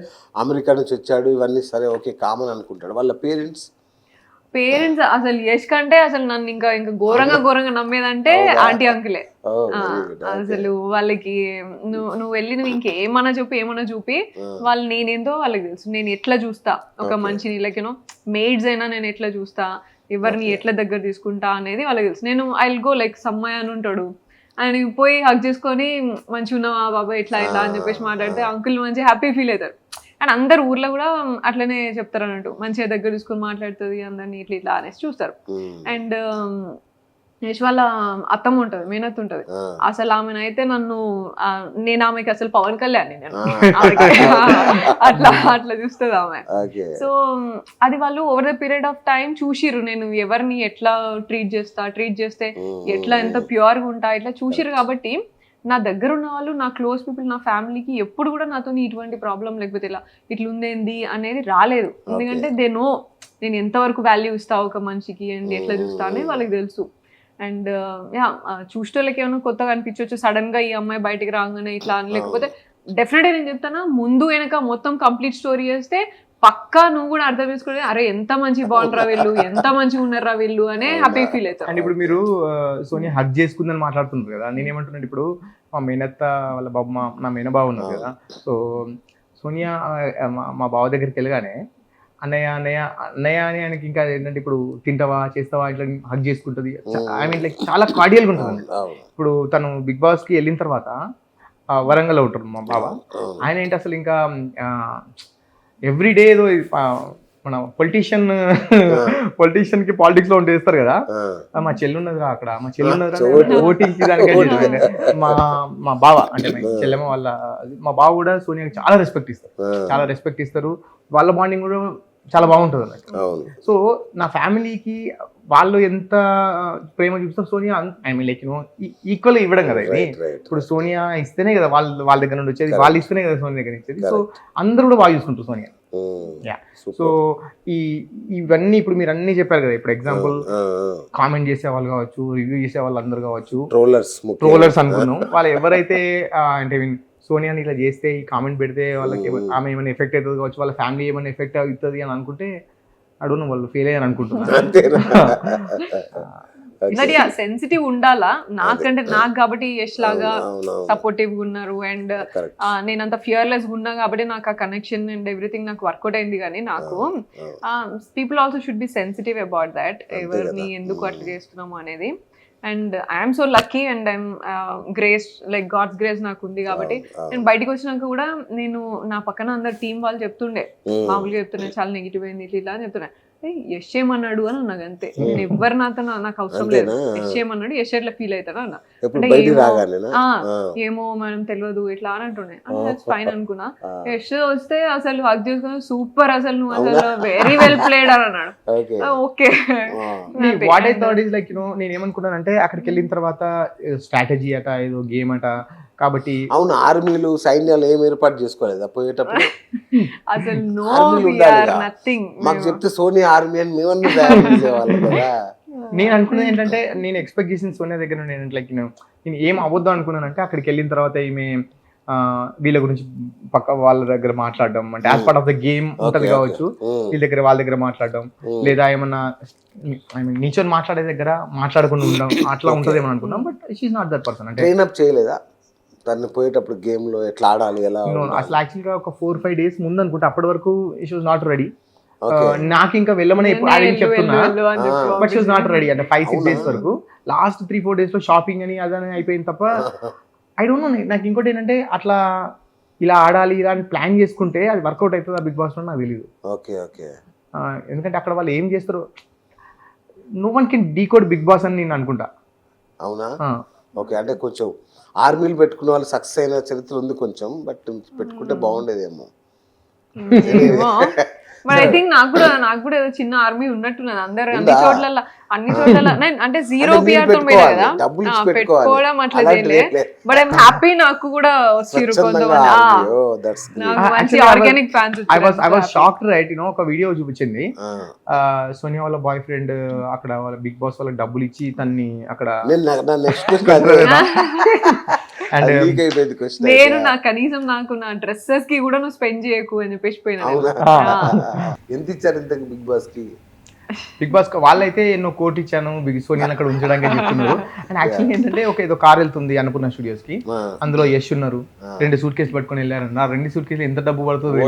అమెరికా నుంచి వచ్చాడు ఇవన్నీ సరే ఓకే కామన్ అనుకుంటాడు. వాళ్ళ పేరెంట్స్ అసలు యష్ కంటే అసలు నన్ను ఇంకా ఘోరంగా నమ్మేదంటే ఆంటీ అంకులే. అసలు వాళ్ళకి నువ్వు వెళ్ళి నువ్వు ఇంకేమన్నా చూపి వాళ్ళు నేనేందో వాళ్ళకి తెలుసు. నేను ఎట్లా చూస్తా ఒక మనిషిని, లైక్ యూనో మెయిడ్స్ అయినా నేను ఎట్లా చూస్తా, ఎవరిని ఎట్లా దగ్గర తీసుకుంటా అనేది వాళ్ళకి తెలుసు. నేను I will go like Sammaiah అని ఉంటాడు, ఆయన పోయి హక్ చేసుకొని మంచిగా ఉన్నావా బాబా ఇట్లా అని చెప్పేసి మాట్లాడితే అంకుల్ మంచిగా హ్యాపీ ఫీల్ అవుతారు. అండ్ అందరు ఊర్లో కూడా అట్లనే చెప్తారు అన్నట్టు, మంచిగా దగ్గర తీసుకొని మాట్లాడుతుంది అందరినీ ఇట్లా అనేసి చూస్తారు. అండ్ యష్ వాళ్ళ అత్తమ్మ ఉంటుంది, మేనత్ ఉంటుంది. అసలు ఆమెనైతే నేను ఆమెకి అసలు పవన్ కళ్యాణ్ నేను అట్లా చూస్తుంది ఆమె. సో అది వాళ్ళు over the period of time చూసిర్రు నేను ఎవరిని ఎట్లా ట్రీట్ చేస్తే ఎట్లా ఎంత ప్యూర్గా ఉంటా ఇట్లా చూసిర్రు. కాబట్టి నా దగ్గర ఉన్న వాళ్ళు, నా క్లోజ్ పీపుల్, నా ఫ్యామిలీకి ఎప్పుడు కూడా నాతో ఇటువంటి ప్రాబ్లం లేకపోతే ఇట్లుందేంది అనేది రాలేదు. ఎందుకంటే దే నో నేను ఎంతవరకు వాల్యూ ఇస్తా ఒక మనిషికి అండ్ ఎట్లా చూస్తా అనేది వాళ్ళకి తెలుసు. అండ్ చూసేటోళ్ళకి ఏమైనా కొత్తగా అనిపించవచ్చు సడన్ గా ఈ అమ్మాయి బయటికి రాగానే ఇట్లా అని. లేకపోతే డెఫినెట్గా నేను చెప్తానా, ముందు వెనక మొత్తం కంప్లీట్ స్టోరీ చేస్తే పక్కా నువ్వు కూడా అర్థం చేసుకుంటే అరే ఎంత మంచి బాగుంటారా వీళ్ళు, ఎంత మంచిగా ఉన్నారా వీళ్ళు అనే హ్యాపీ ఫీల్ అవుతారు. అండ్ ఇప్పుడు మీరు సోనియా హక్ చేసుకుందని మాట్లాడుతున్నారు కదా, నేనేమంటున్నాను ఇప్పుడు మా మేనత్త వాళ్ళ బాబు నా మేనబావ ఉన్నారు కదా. సో సోనియా మా బావ దగ్గరికి వెళ్ళగానే అన్నయ్య అని ఆయనకి ఇంకా ఏంటంటే ఇప్పుడు తింటావా చేస్తావా ఇట్లా హక్ చేసుకుంటుంది. ఐ మీన్ లైక్ చాలా కార్డియల్గా ఉంటుంది. ఇప్పుడు తను బిగ్ బాస్కి వెళ్ళిన తర్వాత వరంగల్ ఉంటారు మా బావ, ఆయన ఏంటి అసలు ఇంకా ఎవ్రీడే ఏదో మన పొలిటీషియన్ కి పాలిటిక్స్ లో ఉంటే చేస్తారు కదా, మా చెల్లి ఉన్నదిరా అక్కడ, మా చెల్లి ఉన్నదిరా ఓటింగ్ దానికి మా బావ అంటే మా చెల్లెమ్మ వాళ్ళ మా బావ కూడా సోనియాకి చాలా రెస్పెక్ట్ ఇస్తారు, వాళ్ళ బాండింగ్ కూడా చాలా బాగుంటుంది అన్నట్టు. సో నా ఫ్యామిలీకి వాళ్ళు ఎంత ప్రేమ చూపిస్తారు Sonia, I mean like equal ఇవ్వడం కదా ఇది. ఇప్పుడు సోనియా ఇస్తేనే కదా వాళ్ళ దగ్గర నుండి వచ్చేది, వాళ్ళు ఇస్తేనే కదా సోనియా దగ్గర ఇచ్చేది. సో అందరూ కూడా బాగా చూసుకుంటారు సోనియా. సో ఇవన్నీ ఇప్పుడు మీరు అన్ని చెప్పారు కదా, ఇప్పుడు ఎగ్జాంపుల్ కామెంట్ చేసే వాళ్ళు కావచ్చు, రివ్యూ చేసే వాళ్ళు అందరు కావచ్చు, ట్రోలర్స్ అనుకున్నాం, వాళ్ళు ఎవరైతే అంటే సోనియాని ఇలా చేస్తే ఈ కామెంట్ పెడితే వాళ్ళకి ఆమె ఏమైనా ఎఫెక్ట్ అవుతుంది కావచ్చు, వాళ్ళ ఫ్యామిలీ ఏమైనా ఎఫెక్ట్ అవుతుంది అని అనుకుంటే అడుగును వాళ్ళు ఫెయిల్ అయ్యారు అనుకుంటున్నారు. సెన్సిటివ్ ఉండాలా నాకంటే, నాకు కాబట్టి యష్ లాగా సపోర్టివ్ గా ఉన్నారు అండ్ నేనంత ఫియర్లెస్ గా ఉన్నా కాబట్టి నాకు ఆ కనెక్షన్ అండ్ ఎవ్రీథింగ్ నాకు వర్కౌట్ అయింది. కానీ నాకు people also should be sensitive about that, ఎవరిని ఎందుకు అట్లా చేస్తున్నాము అనేది. And I'm so lucky and I'm grace, like God's grace నాకు ఉంది కాబట్టి నేను బయటకు వచ్చినాక కూడా నేను నా పక్కన అందరు టీం వాళ్ళు చెప్తుండే, మామూలుగా చెప్తుండే చాలా నెగిటివ్ అయింది ఇట్లా అని చెప్తున్నా, యష్ ఏమన్నాడు అని అన్నాడు అంతే. నేను ఎవరు నాతో నాకు అవసరం లేదు, యష్ ఏమన్నాడు, యష్ ఎట్లా ఫీల్ అవుతాడు అన్న అంటే ఏమో మనం తెలియదు ఇట్లా అని అంటుండే, ఫైన్ అనుకున్నా. యష్ వస్తే అసలు హక్ చేసుకుని సూపర్, అసలు నువ్వు అసలు వెరీ వెల్ ప్లేడ్ అని అన్నాడు. Okay what I thought is like నేను ఏమనుకున్నానంటే అక్కడికి వెళ్ళిన తర్వాత స్ట్రాటజీ అట, ఏదో గేమ్ అట, కాబట్టి అవును ఆర్మీలు సైన్యాలు ఏం ఏర్పాటు చేసుకోలేదు పోయేటప్పుడు. అసలు మాకు చెప్తే సోనియా ఆర్మీ అని మేమన్నా తయారు చేసేవాళ్ళం కదా. నేను అనుకున్నది ఏంటంటే, నేను ఎక్స్పెక్ట్ చేసిన సోనియా దగ్గర నేను లైక్ నేను ఏం అవ్వద్దు అనుకున్నానంటే అక్కడికి వెళ్ళిన తర్వాత ఈమె వీళ్ళ గురించి పక్క వాళ్ళ దగ్గర మాట్లాడడం, అంటే as part of the game ఉంటది కావచ్చు, వీళ్ళ దగ్గర వాళ్ళ దగ్గర మాట్లాడడం, లేదా ఏమన్నా ఐ మీన్ నిల్చొని మాట్లాడే దగ్గర మాట్లాడకుండా ఉండడం అట్లా ఉంటది ఏమని అనుకున్నాం. But she's not that person. అంటే ట్రైన్ చేయలేదా దాన్ని పోయేటప్పుడు గేమ్ లో ఎట్లా ఆడాలి ఎలా? అసలు యాక్చువల్ గా ఒక 4-5 days ముందు అనుకుంటే, అప్పటి వరకు షీ వాజ్ నాట్ రెడీ. నాకు ఇంకా వెళ్ళమని చెప్తున్నా, but she was not ready. అంటే 5-6 days వరకు, లాస్ట్ 3-4 days లో షాపింగ్ అని అదని అయిపోయింది తప్ప ఐ డోంట్ నో. నాకు ఇంకోటి ఏంటంటే, అట్లా ఇలా ఆడాలి ఇలా అని ప్లాన్ చేసుకుంటే అది వర్కౌట్ అవుతుంది ఆ బిగ్ బాస్ లో నాకు తెలియదు. ఎందుకంటే అక్కడ వాళ్ళు ఏం చేస్తారు, no one can decode Bigg Boss అని నేను అనుకుంటా. అవునా? ఓకే, అంటే కొంచెం ఆర్మీలు పెట్టుకున్న వాళ్ళు సక్సెస్ అయిన చరిత్ర ఉంది కొంచెం, బట్ పెట్టుకుంటే బాగుండేదేమో. బట్ ఐ థింక్ నాకు కూడా ఏదో చిన్న ఆర్మీ ఉన్నట్టున్నది. అందరు అన్ని చోట్ల అంటే జీరో పిఆర్ తో కదా పెట్టుకోవడం అట్లా. బట్ ఐఎమ్ హ్యాపీ, నాకు కూడా వచ్చారు కొంతమంది మంచి organic fans. I was shocked right. ఒక వీడియో చూపించింది, సోనియా వాళ్ళ బాయ్ ఫ్రెండ్ అక్కడ వాళ్ళ బిగ్ బాస్ వాళ్ళకి డబ్బులు ఇచ్చి తన్ని అక్కడ నేను నా కనీసం నాకు నా డ్రెస్సెస్ కి కూడా నువ్వు స్పెండ్ చేయకు అని చెప్పేసి పోయినా. ఎంత ఇచ్చారు ఇంతకు బిగ్ బాస్ కి? బిగ్ బాస్ వాళ్ళైతే ఎన్నో కోటి ఇచ్చాను బిగ్ సోనియాని అక్కడ ఉంచడానికి చెప్తున్నారు. అండ్ యాక్చువల్లీ ఏంటంటే ఏదో కార్ వెళ్తుంది అనుకున్న స్టూడియోస్ కి, అందులో యష్ ఉన్నారు, 2 suit cases పట్టుకొని వెళ్ళారు. నా 2 suit cases ఎంత డబ్బు పడుతుంది?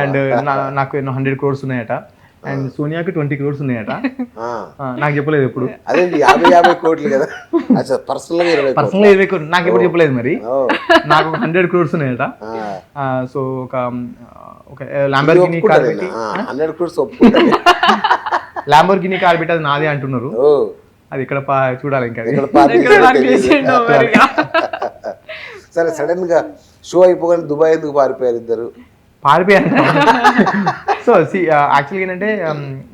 అండ్ నాకు ఎన్నో 100 crores ఉన్నాయట, అండ్ సోనియాకి 20 crores ఉన్నాయట. నాకు చెప్పలేదు ఎప్పుడు. అదే 50 కోట్లు కదా, పర్సనల్ గా 20 crores నాకు ఎప్పుడు చెప్పలేదు. మరి నాకు 100 crores ఉన్నాయట. సో ఒక ల్యాంబోర్గినీ కార్ పెట్టి 100 crores ఒప్పుకుంటారు. ల్యాంబోర్గినీ కార్ పెట్టి అది నాదే అంటున్నారు. అది ఇక్కడ చూడాలి ఇంకా. సరే, సడన్ గా షో అయిపోగానే దుబాయ్ ఎందుకు పారిపోయారు ఇద్దరు? పారిపోయారు. సో యాక్చువల్గా ఏంటంటే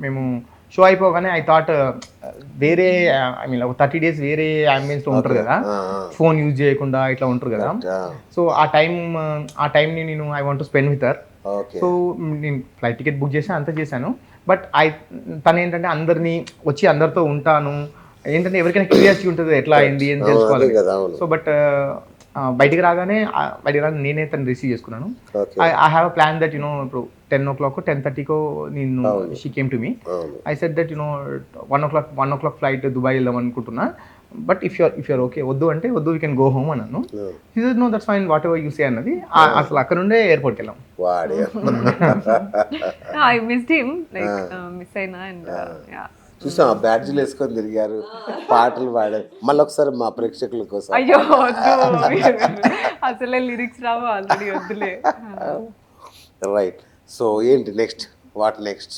మేము షో అయిపోగానే ఐ థాట్ వేరే ఐ మీన్ 30 days వేరే అంబియన్స్ లో ఉంటారు కదా, ఫోన్ యూజ్ చేయకుండా ఇట్లా ఉంటారు కదా. సో ఆ టైంని నేను I want to spend with her. So నేను ఫ్లైట్ టికెట్ బుక్ చేసి అంతా చేశాను. బట్ తను ఏంటంటే అందరినీ వచ్చి అందరితో ఉంటాను, ఏంటంటే ఎవరికైనా క్యూరియాసిటీ ఉంటుంది ఎట్లా అయింది అని తెలుసుకోవాలి. సో బట్ బయటికి రాగానే నేనే తను రిసీవ్ చేసుకున్నాను. I have a plan that ఇప్పుడు 10 o'clock 10:30 నేను she came to me. I said that 1 o'clock flight Dubai వెళ్దాం అనుకుంటున్నా, బట్ ఇఫ్ యూర్ ఓకే, వద్దు అంటే వద్దు, వీ కెన్ గో హోమ్ అన్నాను. No that's fine, whatever you say అన్నది. అసలు అక్కడ నుండే ఎయిర్పోర్ట్కి వెళ్ళాం. I missed him, like miss అయినా. అండ్ చూసాం ఆ బ్యాడ్జీలు వేసుకొని తిరిగారు, పాటలు పాడారు. మళ్ళీ ఒకసారి మా ప్రేక్షకుల కోసం. అయ్యో అసలే లిరిక్స్ రావు ఆల్రెడీ, వద్దులే. రైట్. సో ఏంటి నెక్స్ట్, వాట్ నెక్స్ట్?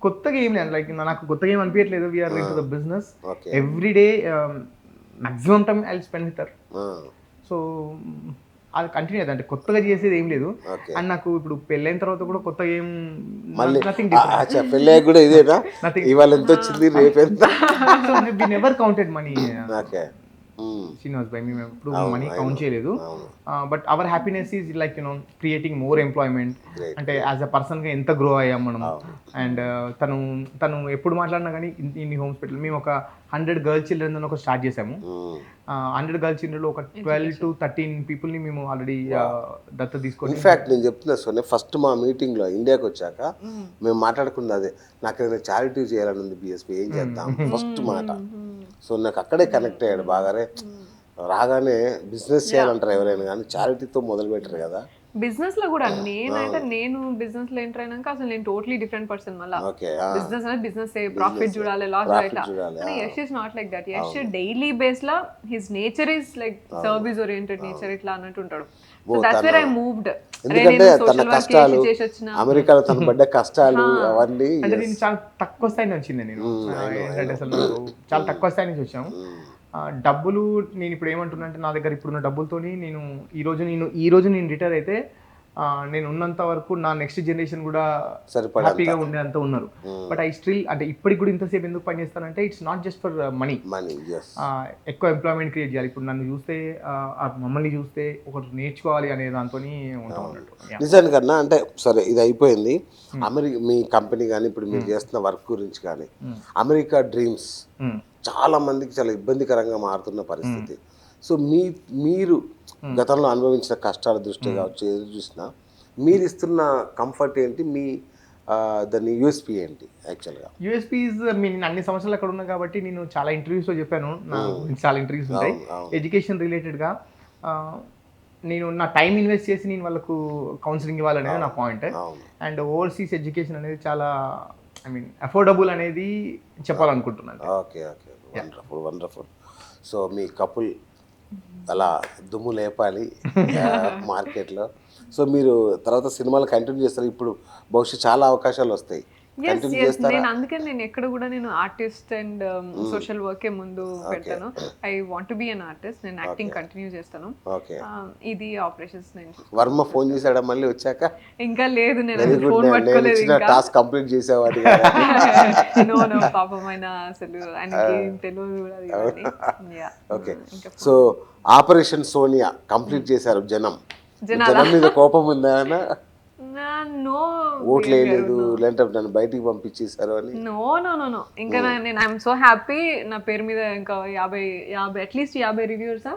కొత్తగా ఏం లేదు, లైక్ నాకు కొత్తగా ఏం అనిపించట్లేదు. We're into the business okay. Every day, maximum time I spend with her. So అది కంటిన్యూ అవుతుంది, అంటే కొత్తగా చేసేది ఏం లేదు. ఓకే. అండ్ నాకు ఇప్పుడు పెళ్ళైన తర్వాత కూడా కొత్తగా ఏం మళ్ళీ నథింగ్ పెళ్ళి కూడా ఇదేనా? నథింగ్. ఇవాళ ఎంత వచ్చింది, రేపు ఎంత? We never counted money okay. Srinivas bhai, మేము ఎప్పుడు అవును, మనీ అవును, కౌంట్ చేయలేదు. అవును. But our happiness is like creating more employment. Great. అంటే యాజ్ అ పర్సన్గా ఎంత గ్రో అయ్యాం మనం. అండ్ తను ఎప్పుడు మాట్లాడినా కానీ ఇన్ని హోమ్స్ పెట్టాలి. మేము ఒక 100 గర్ల్ చిల్డ్రన్ అని ఒక స్టార్ట్ చేసాము. 100 గర్ల్ చిల్డ్రన్లో ఒక 12 to 13 పీపుల్ని మేము ఆల్రెడీ దత్త తీసుకొని. ఇన్ఫ్యాక్ట్ నేను చెప్తున్నా సోనే, ఫస్ట్ మా మీటింగ్లో ఇండియాకి వచ్చాక మేము మాట్లాడుకున్నది అదే, నాకు ఏదైనా చారిటీ చేయాలని ఉంది బిఎస్పీ, ఏం చేద్దాం ఫస్ట్ మాట. సో నాకు అక్కడే కనెక్ట్ అయ్యాడు బాగానే. రాగానే బిజినెస్ చేయాలంటారు ఎవరైనా, కానీ చారిటీతో మొదలు పెట్టరు కదా. బిజినెస్ లో కూడా నేను బిజినెస్ లో ఎంటర్ అయినాక అసలు నేను టోటలీ డిఫరెంట్ పర్సన్. మళ్ళీ ఓకే. బిజినెస్ అనేది బిజినెస్, ప్రాఫిట్ చూడాలి, లాస్ చూడాలి. కానీ Yash is not like that. Yash daily base law his nature is like service oriented nature, ఇట్లా అన్నట్టు ఉంటాడు. So that's where I moved. ఎందుకంటే తన కష్టాలు, అమెరికాలో తన పడ్డ కష్టాలు అవన్నీ. అంటే నేను చాలా తక్కువ స్థాయి నుంచి వచ్చింది. నేను ఏంటంటే అసలు చాలా తక్కువ స్థాయి నుంచి వచ్చాము. డబ్బులు నేను ఇప్పుడు ఏమంటున్నా అంటే, నా దగ్గర ఇప్పుడున్న డబ్బులతోని నేను ఈ రోజు నేను రిటైర్ అయితే నేను ఉన్నంత వరకు నా నెక్స్ట్ జనరేషన్ కూడా హ్యాపీగా ఉండేంత ఉన్నారు. బట్ ఐ స్టిల్, అంటే ఇప్పటికి కూడా ఇంతసేపు ఎందుకు పని చేస్తానంటే, it's not just for money. ఎక్కువ ఎంప్లాయ్మెంట్ క్రియేట్ చేయాలి. ఇప్పుడు నన్ను చూస్తే, మమ్మల్ని చూస్తే ఒకటి నేర్చుకోవాలి అనే దాంతో ఉంటాం అన్నట్టు. నిజానికన్నా అంటే సరే, ఇది అయిపోయింది. మీ కంపెనీ కానీ ఇప్పుడు మీరు చేస్తున్న వర్క్ గురించి కానీ, అమెరికా డ్రీమ్స్ చాలా మందికి చాలా ఇబ్బందికరంగా మారుతున్న పరిస్థితి. సో మీరు గతంలో అనుభవించిన కష్టాల దృష్టి కావచ్చు, ఏది చూసినా మీరు ఇస్తున్న కంఫర్ట్ ఏంటి, మీ దాని యూఎస్పీ ఏంటి? యాక్చువల్గా యూఎస్పీ ఇస్, నేను అన్ని సంవత్సరాలు అక్కడ ఉన్నా కాబట్టి నేను చాలా ఇంటర్వ్యూస్లో చెప్పాను, చాలా ఇంటర్వ్యూస్ ఉంటాయి ఎడ్యుకేషన్ రిలేటెడ్గా. నేను నా టైం ఇన్వెస్ట్ చేసి నేను వాళ్ళకు కౌన్సిలింగ్ ఇవ్వాలనేది నా పాయింట్. అండ్ ఓవర్సీస్ ఎడ్యుకేషన్ అనేది చాలా అఫోర్డబుల్ అనేది చెప్పాలనుకుంటున్నాను. Okay okay, wonderful wonderful. So మీ కపుల్ అలా దుమ్ము లేపాలి మార్కెట్లో. సో మీరు తర్వాత సినిమాలు కంటిన్యూ చేస్తారు. ఇప్పుడు బహుశా చాలా అవకాశాలు వస్తాయి. నేను అందుకని నేను ఎక్కడ కూడా నేను ఆర్టిస్ట్ అండ్ సోషల్ వర్కే ముందు పెడతాను. I want to be an artist. నేను యాక్టింగ్ కంటిన్యూ చేస్తాను. ఇది ఆపరేషన్స్. నేను వర్మ ఫోన్ చేసాడా మళ్ళీ వచ్చాక? ఇంకా లేదు, నేను ఫోన్ పట్టుకోలేదు ఇంకా. Task complete చేసేవాడి. నో పాపం ఆయన అసలు ఆయనకి తెలియదు కూడా. Okay. So operation Sonia complete చేశారు. జనం మీద కోపం ఉందా? ఓట్లు వేయలేదు, లేదంటే నన్ను బయటికి పంపించేశారు అని? నో ఇంకా నేను ఐఎమ్ సో హ్యాపీ. నా పేరు మీద ఇంకా 50 అట్లీస్ట్ 50 రివ్యూవర్స్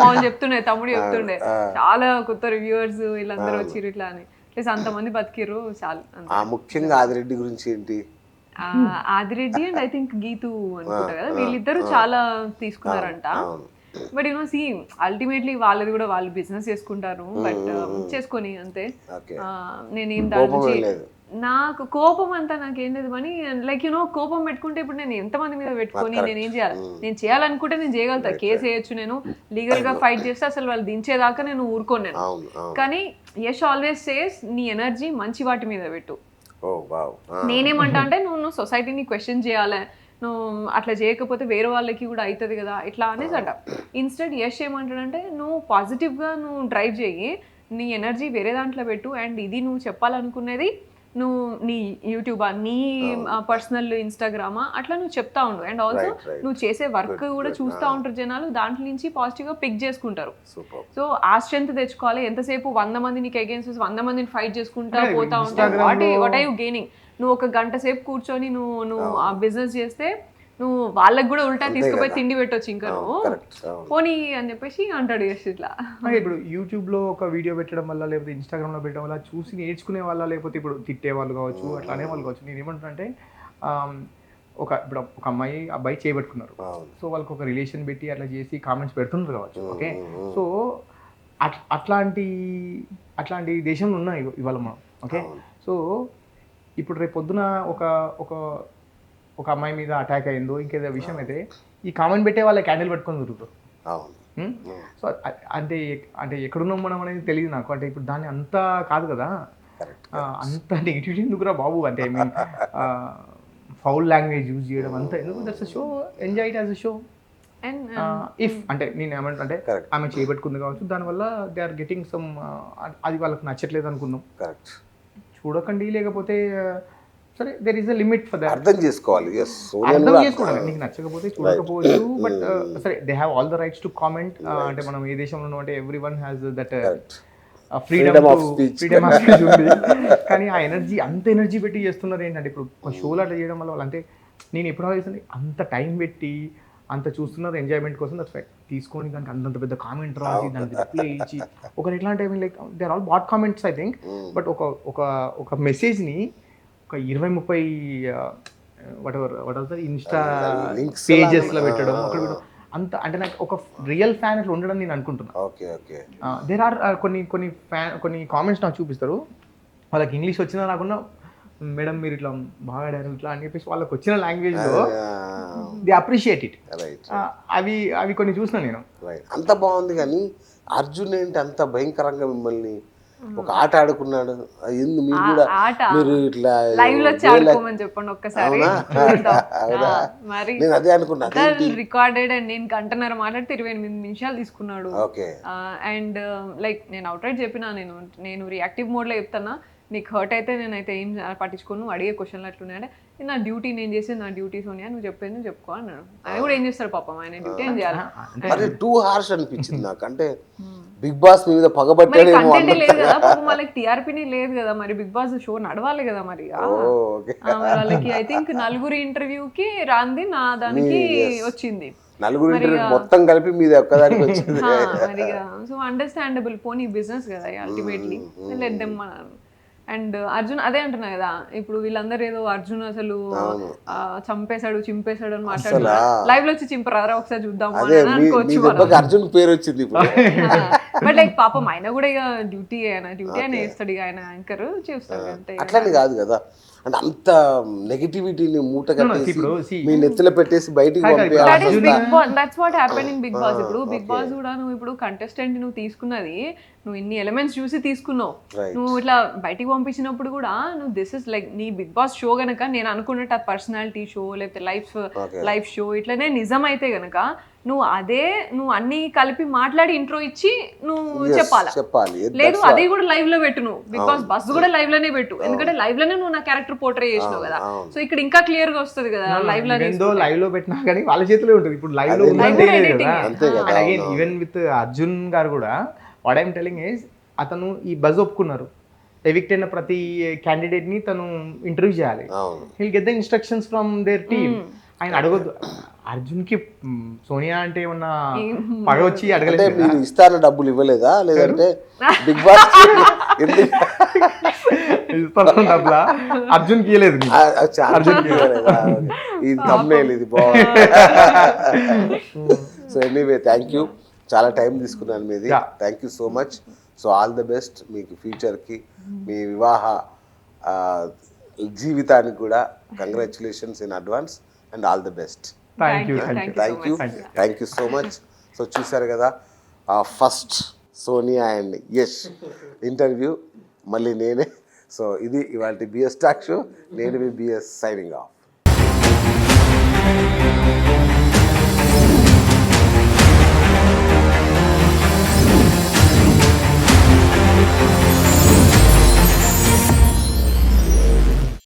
మామూలు చెప్తుండే, తమ్ముడు చెప్తుండే చాలా కొత్త రివ్యూవర్స్ వీళ్ళందరూ వచ్చిర్రు ఇట్లా అని. ప్లస్ అంతమంది బతికిర్రు చాలు. ముఖ్యంగా ఆదిరెడ్డి గురించి ఏంటి? Adi Reddy and I think Geetu అనుకుంటా కదా, వీళ్ళిద్దరు చాలా తీసుకున్నారంట. బట్ యూనో సీ అల్టిమేట్లీ వాళ్ళది కూడా వాళ్ళు బిజినెస్ చేసుకుంటారు. బట్ చేసుకొని అంతే. నేనేం దాని నుంచి నాకు కోపం అంతా నాకేం లేదు. అని లైక్ కోపం పెట్టుకుంటే ఇప్పుడు నేను ఎంతమంది మీద పెట్టుకొని నేనేం చేయాలి? నేను చేయాలనుకుంటే నేను చేయగలుగుతా, కేసు వేయచ్చు, నేను లీగల్ గా ఫైట్ చేస్తే అసలు వాళ్ళు దించేదాకా నేను ఊరుకోను నేను. కానీ యష్ ఆల్వేస్ సేస్ నీ ఎనర్జీ మంచి వాటి మీద పెట్టు. నేనేమంటా అంటే నువ్వు సొసైటీని క్వశ్చన్ చేయాలి, నువ్వు అట్లా చేయకపోతే వేరే వాళ్ళకి కూడా అవుతుంది కదా ఇట్లా అనేసి అంట. ఇన్స్టెడ్ యష్ ఏమంటాడంటే, నువ్వు పాజిటివ్గా నువ్వు డ్రైవ్ చేయి, నీ ఎనర్జీ వేరే దాంట్లో పెట్టు. అండ్ ఇది నువ్వు చెప్పాలనుకునేది నువ్వు నీ యూట్యూబా, నీ పర్సనల్ ఇన్స్టాగ్రామా, అట్లా నువ్వు చెప్తా ఉండు. అండ్ ఆల్సో నువ్వు చేసే వర్క్ కూడా చూస్తూ ఉంటారు జనాలు, దాంట్లో నుంచి పాజిటివ్గా పిక్ చేసుకుంటారు. సో ఆ స్ట్రెంత్ తెచ్చుకోవాలి. ఎంతసేపు 100 మంది నీకు అగేన్స్ట్ 100 మందిని ఫైట్ చేసుకుంటా పోతా ఉంటావు. What are you gaining? నువ్వు ఒక గంట సేపు కూర్చొని నువ్వు ఆ బిజినెస్ చేస్తే నువ్వు వాళ్ళకి కూడా ఉల్టా తీసుకుపోయి తిండి పెట్టొచ్చు ఇంకా నువ్వు పోనీ అని చెప్పేసి అంటాడు యష్ ఇట్లా. ఇప్పుడు యూట్యూబ్లో ఒక వీడియో పెట్టడం వల్ల, లేకపోతే ఇన్స్టాగ్రామ్లో పెట్టడం వల్ల చూసి నేర్చుకునే వాళ్ళ, లేకపోతే ఇప్పుడు తిట్టే వాళ్ళు కావచ్చు, అట్లా అనే వాళ్ళు కావచ్చు. నేను ఏమంటున్నానంటే, ఇప్పుడు ఒక అబ్బాయి చేయబెట్టుకున్నారు. సో వాళ్ళకి ఒక రిలేషన్ పెట్టి అట్లా చేసి కామెంట్స్ పెడుతున్నారు కావచ్చు. ఓకే, సో అట్లాంటి దేశంలో ఉన్నాయి ఇవాళ మనం. ఓకే, సో ఇప్పుడు రేపు పొద్దున ఒక అమ్మాయి మీద అటాక్ అయిందో ఇంకేదో విషయం అయితే ఈ కామెంట్ పెట్టే వాళ్ళ క్యాండిల్ పెట్టుకొని దొరుకుతారు. సో అంటే అంటే ఎక్కడున్నాం మనం అనేది తెలియదు నాకు. అంటే ఇప్పుడు దాన్ని అంత కాదు కదా, అంత నెగిటివిటీ ఎందుకురా బాబు, అంటే I mean foul language use చేయడం అంతా ఎందుకు? That's a show, enjoy it as a show. And if అంటే నేను ఏమంటే అంటే ఆమె చేపట్టుకుంది కావచ్చు, దానివల్ల దే ఆర్ గెటింగ్ సమ్, అది వాళ్ళకి నచ్చట్లేదు అనుకుందాం, కరెక్ట్, చూడకండి. లేకపోతే సరే, there is a limit for that. అర్థం చేసుకోవాలి. అర్థం చేసుకోవడం, నీకు నచ్చకపోతే చూడకపోవచ్చు, బట్ సరే, they have all the rights to comment. అంటే మనం ఏ దేశంలో ఉన్నాం అంటే every one has that freedom of speech ఉంది. కానీ ఆ ఎనర్జీ, అంత ఎనర్జీ పెట్టి చేస్తున్నారు ఏంటంటే, ఇప్పుడు ఒక షోలో అట్లా చేయడం వల్ల వాళ్ళు, అంటే నేను ఎప్పుడు ఆలోచిస్తుంది, అంత టైం పెట్టి అంత చూస్తున్నారు ఎంజాయ్మెంట్ కోసం, దట్స్ రైట్, తీసుకొని దానికి అంతంత పెద్ద కామెంట్ రాసి దానికి రిప్లై ఇచ్చి ఒకరు ఎట్లాంటి, I mean like they are all bot comments I think. But ఒక మెసేజ్ని ఒక 20-30 వాట్ ఇన్స్టా పేజెస్లో పెట్టడం, అక్కడ అంత, అంటే నాకు ఒక రియల్ ఫ్యాన్ అట్లా ఉండడం నేను అనుకుంటున్నాను. ఓకే ఓకే, దేర్ ఆర్ కొన్ని కామెంట్స్ నాకు చూపిస్తారు, వాళ్ళకి ఇంగ్లీష్ వచ్చినా రాకుండా, మేడం మీరు ఇట్లా బాగా ఆడారు ఇట్లా అని చెప్పేసి వాళ్ళకి వచ్చిన లాంగ్వేజ్లో దే అప్రిషియేట్ ఇట్. అవి కొన్ని చూసినా నేను. అంత బాగుంది. కానీ అర్జున్ ఏంటి అంత భయంకరంగా మిమ్మల్ని ఒక ఆట ఆడుకున్నాడు? ఎందుకు మీరు కూడా మీరు ఇట్లా లైవ్ లో ఆడుకోమని చెప్పండి ఒక్కసారి. మరి నేను అదే అనుకున్నా, రికార్డెడ్. అండ్ నేను గంటన్నర మాట్లాడితే 28 నిమిషాలు తీసుకున్నాడు. ఓకే. అండ్ లైక్ నేను అవుట్ రైట్ చెప్పినా, నేను రియాక్టివ్ మోడ్ లో చెప్తానా, నీకు హర్ట్ అయితే నేనైతే ఏం పట్టించుకోను, నువ్వు అడిగే క్వశ్చన్లు అట్లున్నాయంటే, నా డ్యూటీ నేను చేసేది నా డ్యూటీ సోనియా, నువ్వు చెప్పేది నువ్వు చెప్పుకో అన్నాడు. ఆయన కూడా ఏం చేస్తాడు పాపం, ఆయన డ్యూటీ ఏం చేయాలి. మరి టూ హార్ష్ అనిపించింది నాకు. అంటే బిగ్ బాస్ మీద పగబట్టాడు, కంటెంట్ లేదు కదా పాపం, వాళ్ళకి టీఆర్పీని లేదు కదా, మరి బిగ్ బాస్ షో నడవాలి కదా మరి. వాళ్ళకి ఐ థింక్ 4 ఇంటర్వ్యూకి రాంది, నా దానికి వచ్చింది 4 ఇంటర్వ్యూ మొత్తం కలిపి మీద ఒక్కదానికి వచ్చింది. మరి సో అండర్స్టాండబుల్, పోనీ బిజినెస్ కదా ultimately, let them. And Arjun అదే అంటున్నా కదా, ఇప్పుడు వీళ్ళందరూ ఏదో అర్జున్ అసలు చంపేశాడు చింపేశాడు అని మాట్లాడుతున్నారు. లైవ్ లో వచ్చి చింపరారా ఒకసారి చూద్దాము అని అనుకోవచ్చు. అర్జున్ పేరు వచ్చింది. బట్ లైక్ పాపం ఆయన కూడా ఇక డ్యూటీ ఆయన వేస్తాడు, ఇక ఆయన యాంకర్ చేస్తాడు అంతే. అట్లని కాదు కదా, అంటే అంత నెగటివిటీని మూట కట్టేసి మీ నెత్తిలో పెట్టేసి బయటికి that's what happen in Bigg Boss. ఇప్పుడు బిగ్ బాస్ కూడా నువ్వు ఇప్పుడు కంటెస్టెంట్ నువ్వు తీసుకున్నది, నువ్వు ఇన్ని ఎలిమెంట్స్ చూసి తీసుకున్నావు, నువ్వు ఇట్లా బయటికి పంపించినప్పుడు కూడా నువ్వు దిస్ ఇస్ లైక్ నీ బిగ్ బాస్ షో గనక, నేను అనుకున్నట్టు ఆ పర్సనాలిటీ షో లేకపోతే లైఫ్ షో ఇట్లనే నిజం అయితే గనక, నువ్వు అన్ని కలిపి మాట్లాడి ఇంట్రో ఇచ్చి నువ్వు చెప్పాలి. లేదు అది కూడా లైవ్ లో పెట్టు, నువ్వు బిగ్ బాస్ బస్ కూడా లైవ్ లోనే పెట్టు, ఎందుకంటే లైవ్ లోనే నువ్వు నా క్యారెక్టర్ పోర్ట్రే చేసినావు కదా. సో ఇక్కడ ఇంకా క్లియర్ గా వస్తుంది కదా లైవ్ లో పెట్టినా కానీ వాళ్ళ చేతిలో ఉంటుంది. ఇప్పుడు లైవ్ లో ఈవెన్ విత్ అర్జున్ గారు కూడా వాట్ ఐఎమ్ టెలింగ్ ఈజ్, అతను ఈ బజ్ ఒప్పుకున్నారు, ఎవిక్ట్ అయిన ప్రతి క్యాండిడేట్ ని తను ఇంటర్వ్యూ చేయాలి, heal get the instructions from there team. ఆయన అడగొద్దు. అర్జున్ కి సోనియా అంటే ఏమన్నా పగ వచ్చి అడగలేదు, మీరు ఇస్తాన డబ్బులు ఇవ్వలేదా, లేదంటే బిగ్ బాస్ డబ్బులా అర్జున్ కి ఇవ్వలేదు, అర్జున్ కి ఇవ్వలేదా? ఇది thumbnail, ఇది బాగుంది. సో ఎనీవే, థ్యాంక్ యూ, చాలా టైం తీసుకున్నాను మీది, thank you so much. So all the best మీకు ఫ్యూచర్కి, మీ వివాహ జీవితానికి కూడా congratulations in advance and all the best. Thank you so much. So చూసారు కదా, first Sonia and Yash interview, మళ్ళీ నేనే. సో ఇది ఇవాళ బిఎస్ టాక్ షో, నేను మీ బిఎస్ సైనింగ్ ఆఫ్.